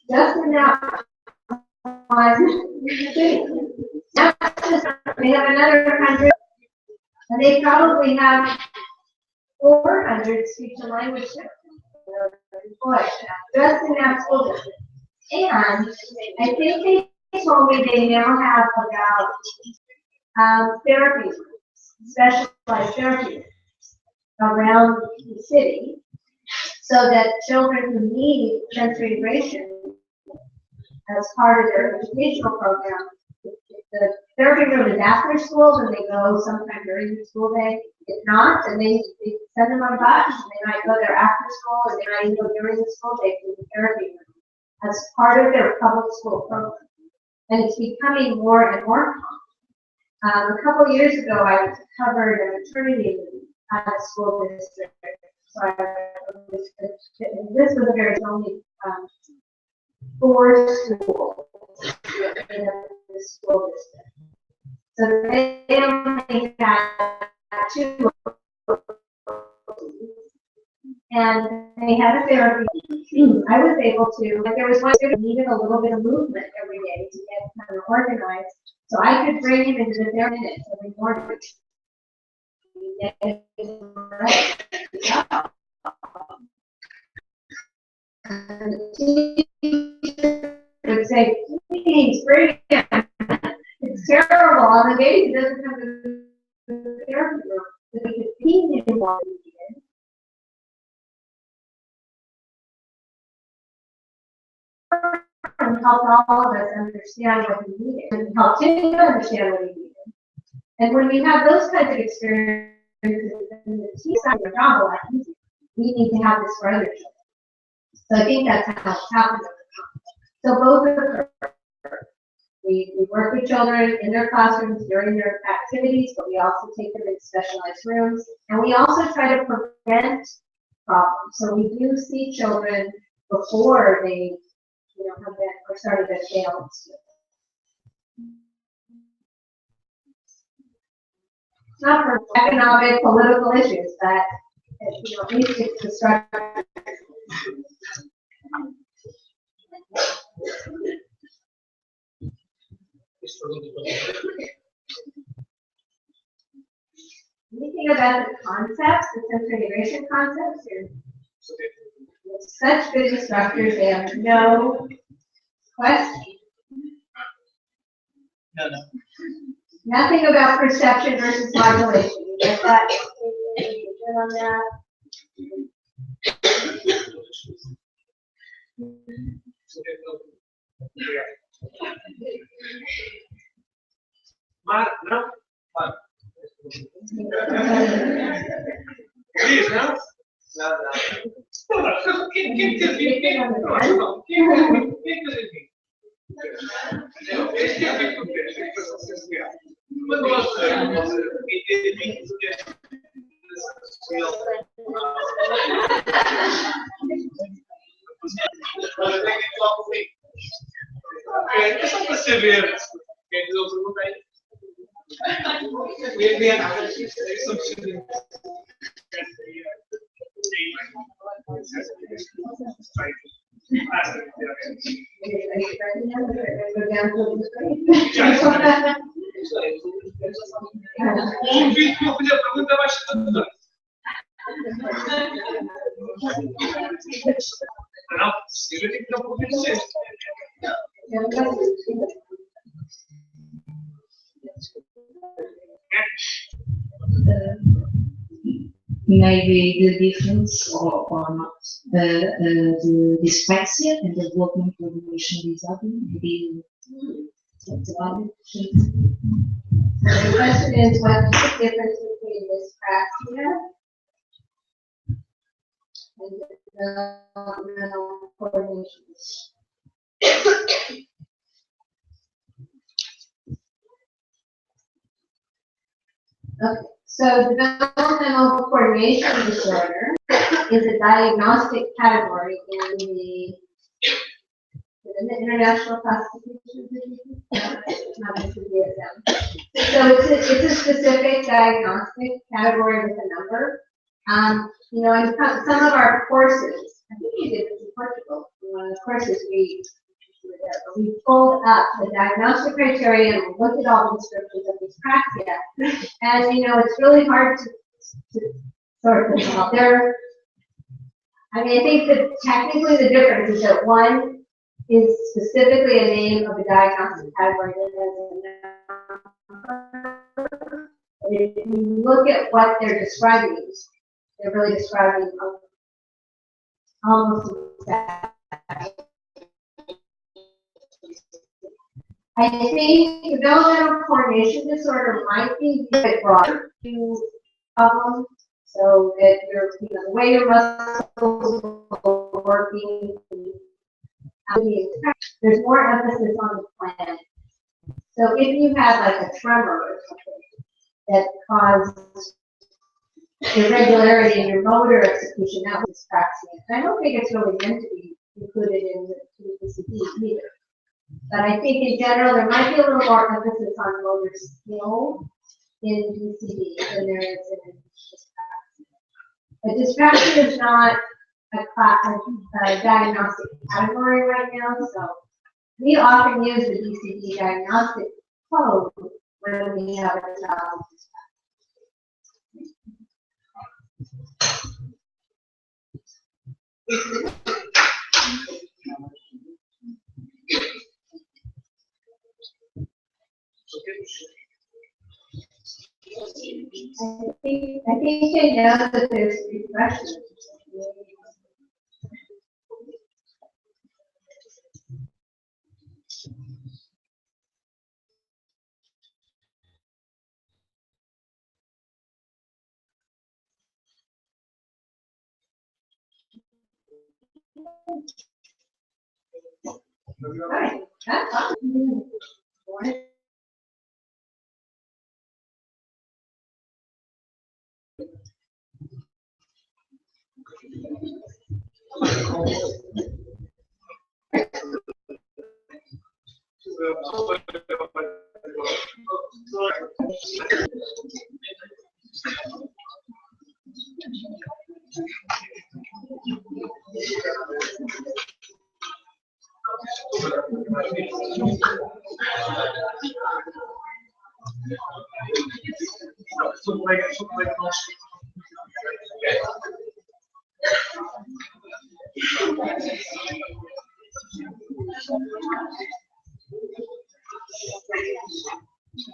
Just in that they have another 100, and they probably have 400 speech and language therapists just in that school district. And I think they told me they now have about therapy rooms, specialized therapy rooms around the city, so that children who need sensory integration as part of their educational program, the therapy room is after school, and they go sometime during the school day. If not, then they send them on bus, and they might go there after school, and they might even go during the school day to the therapy room as part of their public school program. And it's becoming more and more common. A couple of years ago, I covered a maternity leave at a school district. So this was a very only 4 schools in the school district. So they only had 2, and they had a therapy. I was able to, like, there was one student who needed a little bit of movement every day to get kind of organized. So I could bring him into the therapy minutes every morning. And the teacher would say, please bring him. It's terrible on the days he doesn't come to the therapy room. But we could feed him while he needed. And help all of us understand what he needed, and help him understand what he needed. And when we have those kinds of experiences, and the team side of the job a lot easier, we need to have this for other children. So I think that's how it's happened. So both occur. We work with children in their classrooms during their activities, but we also take them into specialized rooms, and we also try to prevent problems. So we do see children before they, have been or started their failed school. Not for economic, political issues, but at least it's the structure. Anything about the concepts, the sensory integration concepts? Such good instructors, they have no question. No. Nothing about perception versus modulation. You get that? You good on that? No? Please, no? É só para saber. Quem quiser perguntar aí. Eu fiz a pergunta abaixo do todo. Não, eu tenho que dar um pouquinho de cesto. Maybe the difference or not, the dyslexia and development coordination disorder, maybe talked about it. The question is, what's the difference between dyspraxia and developmental coordination? Okay, so developmental coordination disorder is a diagnostic category in the International Classification. Not the DSM. So it's a specific diagnostic category with a number. In some of our courses, I think we did this in Portugal. In one of the courses we pulled up the diagnostic criteria and we looked at all the descriptions of dyspraxia. And it's really hard to sort this out. I think that technically the difference is that one is specifically a name of a diagnostic category that has a number. But if you look at what they're describing, they're really describing almost exactly. I think developmental coordination disorder might be a bit broader to problem, so that the way your muscles are working, there's more emphasis on the plan. So if you had like a tremor or something that caused irregularity in your motor execution, that was dyspraxia. I don't think it's really meant to be included in the DCD either. But I think in general, there might be a little more emphasis on motor skill in DCD than there is in dyspraxia. But dyspraxia is not a diagnostic category right now, so we often use the DCD diagnostic code when we have a child with I think they know that there's depression. Right. That's awesome.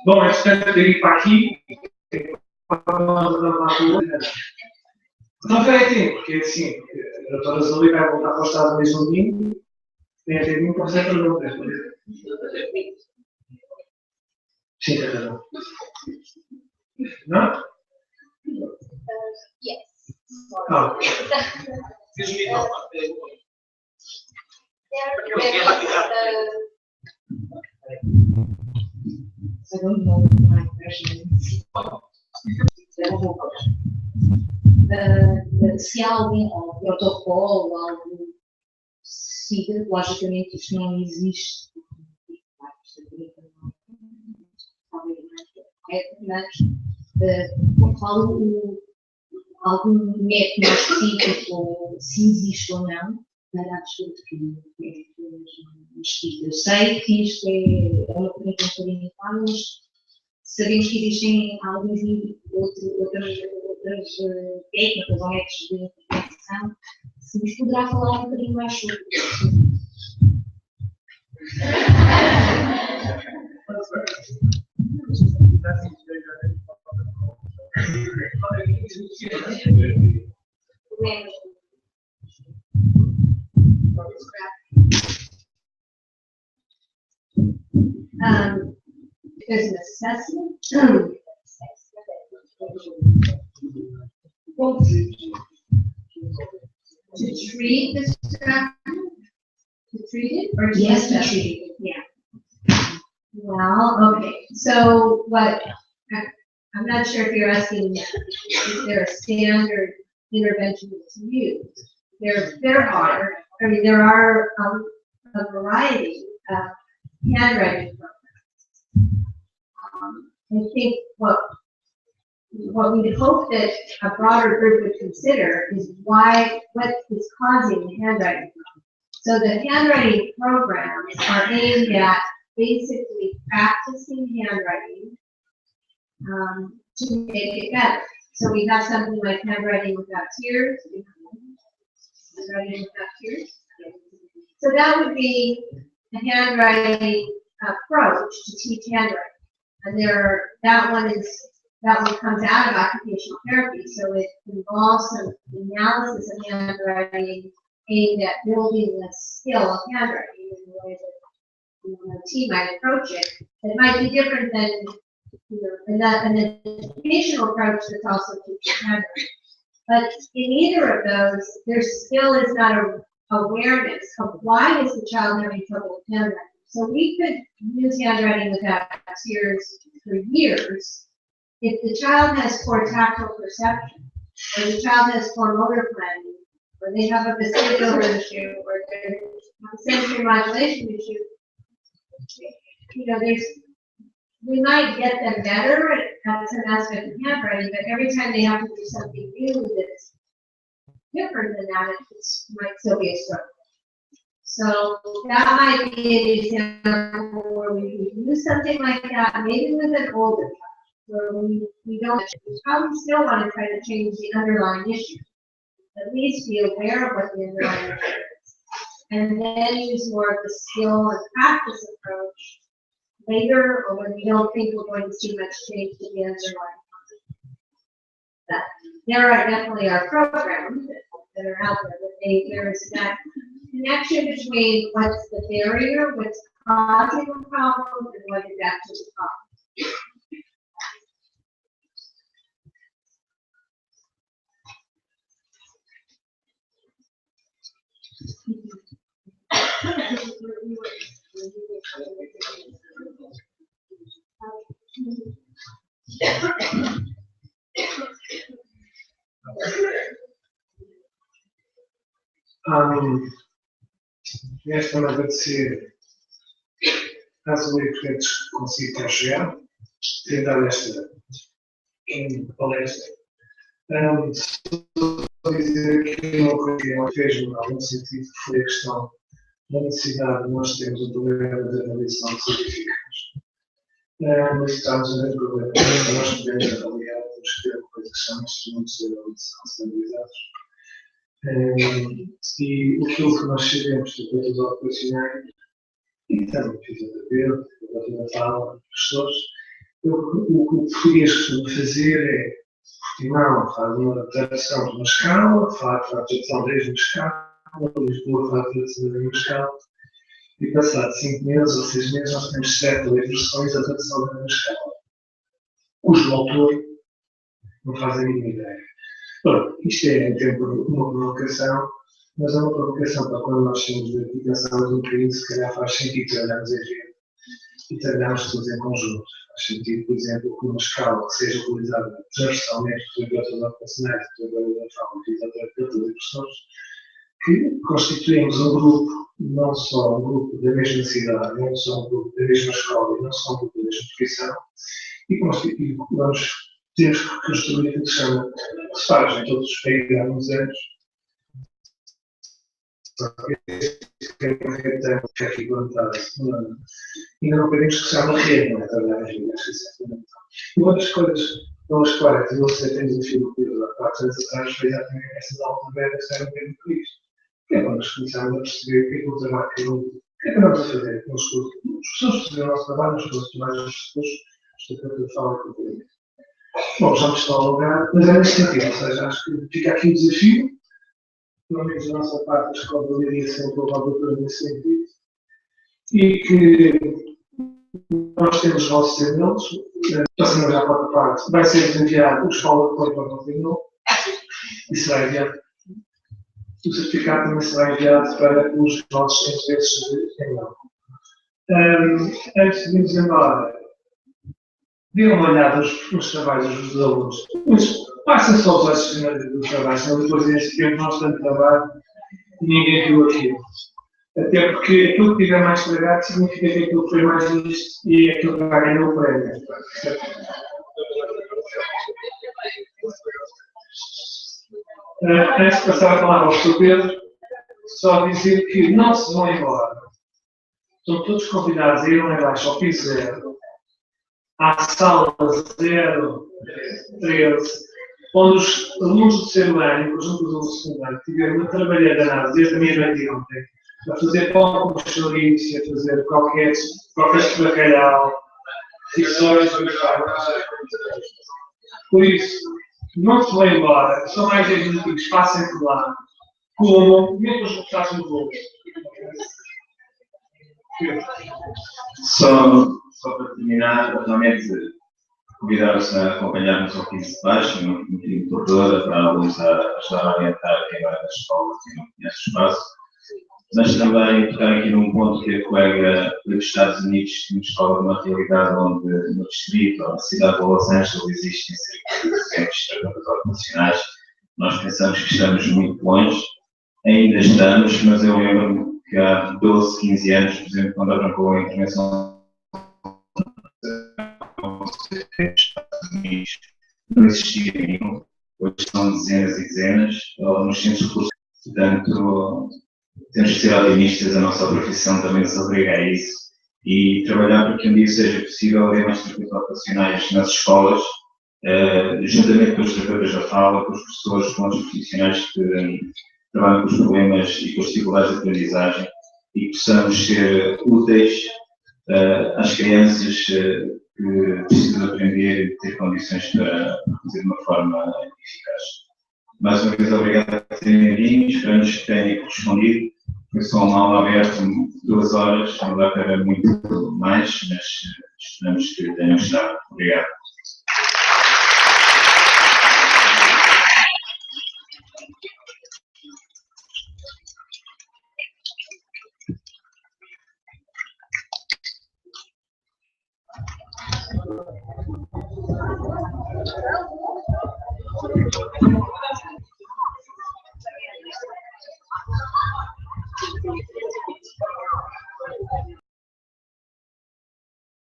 Bom, antes de ir para aqui, então peraí, porque assim, a doutora Zoe vai voltar para o Estado mesmo domingo, tem a ter muito para fazer perguntas. Sim, tem razão. Não? Yes. Ah. I don't know what my question is. Se há algum protocolo, algo siga, logicamente isto não existe. Mas falo algum método específico, se existe ou não, para a desculpa que eu sei que isto é uma pergunta um bocadinho clara, mas sabemos que existem algumas outras técnicas ou métodos de interpretação. Se nos poderá falar um bocadinho mais sobre isso. There's an assessment. To treat this distraction? To treat it? Or to Yes, to assess it? treat it, yeah. Well, okay, so what, I'm not sure if you're asking, is there a standard intervention that's used? There are, I mean, there are a variety of handwriting programs. I think what we hope that a broader group would consider is what is causing the handwriting problem. So the handwriting programs are aimed at basically practicing handwriting to make it better. So we have something like handwriting without tears. Handwriting without tears. So that would be a handwriting approach to teach handwriting. And that one comes out of occupational therapy, so it involves some analysis of handwriting aimed at building the skill of handwriting in the way that a team might approach it. It might be different than an educational approach that's also teaching handwriting. But in either of those, their skill is not an awareness of why is the child having trouble with handwriting. So we could use handwriting without tears for years. If the child has poor tactile perception, or the child has poor motor planning, or they have a vestibular issue, or they have a sensory modulation issue, you know, we might get them better at some aspect of handwriting, but every time they have to do something new that's different than that, it might still be a struggle. So that might be an example where we could use something like that, maybe with an older child, where we don't, we probably still want to try to change the underlying issue. At least be aware of what the underlying issue is. And then use more of the skill and practice approach later, or when we don't think we're going to see much change to the underlying concept. That there are definitely our programs that are out there, but there's that connection between what's the barrier, what's causing a problem, and what is actually the problem. Esta vai agradecer à Zoe por ter conseguido cá chegar, ter dado esta palestra. Só dizer que uma coisa que fez-me em algum sentido que foi a questão da necessidade de nós termos um programa de avaliação de certificados. Mas estamos a ver o problema que nós podemos avaliar, temos que ter uma coisa que chama instrumentos de avaliação standardizados. E aquilo que nós sabemos de terapeutas ocupacionais e também fisioterapeutas, terapeutas da aula, professores, o que o português costuma fazer é, Portimão faz uma adaptação de uma escala, faz a adaptação desde uma escala, Lisboa faz a adaptação da mesma escala, e passado 5 meses ou 6 meses nós temos 7 ou 8 versões da adaptação da mesma escala, cujo autor não faz a mínima ideia. Bom, isto é em tempo uma provocação, mas é uma provocação para quando nós temos de aplicação de um bocadinho, se calhar faz sentido trabalharmos em rede e trabalharmos todos em conjunto. Faz sentido, por exemplo, que uma escala que seja utilizada transversalmente por terapeutas ocupacionais, por terapeutas da FAOTA e fisioterapeutas e professores, que constituímos um grupo, não só um grupo da mesma cidade, não só um grupo da mesma escola, não só um grupo da mesma profissão, e temos que construir aquilo que se chama, que se faz em todos os países há uns anos, que aqui plantado, ainda não podemos que se chama rede, não é? Trabalhar em rede, acho que isso é fundamental. E uma das coisas pelas quais você tem desafio há 4 anos atrás foi exatamente essas Aula Aberta que eram bem por isto. Que é quando nós começámos a perceber o que é que o trabalho que andamos a fazer com os cursos. Os professores faziam o nosso trabalho, nós todos mais os professores, os terapeutas falam com o bom, já me estou a lugar, mas é nesse sentido, ou seja, acho que fica aqui o desafio, pelo menos da nossa parte, a Escola da Leiria sempre houve a doutora nesse sentido, e que nós temos os vossos e-mails, passamos já para outra parte, vai ser enviado o Escola depois para o e-mail, e será enviado. O certificado também será enviado para os nossos interesses de e-mail. Antes de irmos embora, dê uma olhada nos trabalhos dos alunos, mas passem só os olhos do trabalho, senão depois desse tempo nós tanto trabalho e ninguém viu aquilo. Até porque aquilo que tiver mais estragado significa que aquilo foi mais visto e aquilo que vai ganhar o prémio. Antes de passar a palavra ao Sr. Pedro, só dizer que não se vão embora. Estão todos convidados a ir lá embaixo ao piso 0, à sala 013, onde os alunos do terceiro ano, em conjunto dos alunos do segundo ano, tiveram uma trabalhada danada desde a meia-noite de ontem, a fazer pão com chouriço, a fazer qualquer bacalhau, ficções, por isso, não se vão embora, são mais 10 minutinhos, passem por lá, comam, mesmo os reputados no bolo. Só para terminar, realmente convidar-vos a acompanhar-nos ao piso de baixo, uma motivadora para ajudar a orientar quem vai da escola, quem não conhece o espaço. mas também tocar aqui num ponto que a colega dos Estados Unidos nos fala de uma realidade onde no distrito ou na cidade de Los Angeles existem cerca de 200 terapeutas ocupacionais. Nós pensamos que estamos muito longe, ainda estamos, mas eu lembro-me que há 12, 15 anos, por exemplo, quando arrancou a intervenção nos Estados Unidos, não existia nenhum. Hoje são dezenas e dezenas, ou nos centros de curso. Portanto, temos que ser otimistas, a nossa profissão também nos obriga a isso e trabalhar para que um dia seja possível haver mais terapeutas ocupacionais nas escolas, juntamente com os terapeutas da FAOTA, com os professores, com os profissionais que trabalham com os problemas e com as dificuldades de aprendizagem e possamos ser úteis às crianças que precisam aprender e ter condições para fazer de uma forma eficaz. Mais uma vez, obrigado por terem vindo, esperamos que tenham correspondido. Foi só uma aula aberta, 2 horas, não dá para muito mais, mas esperamos que tenham gostado. Obrigado.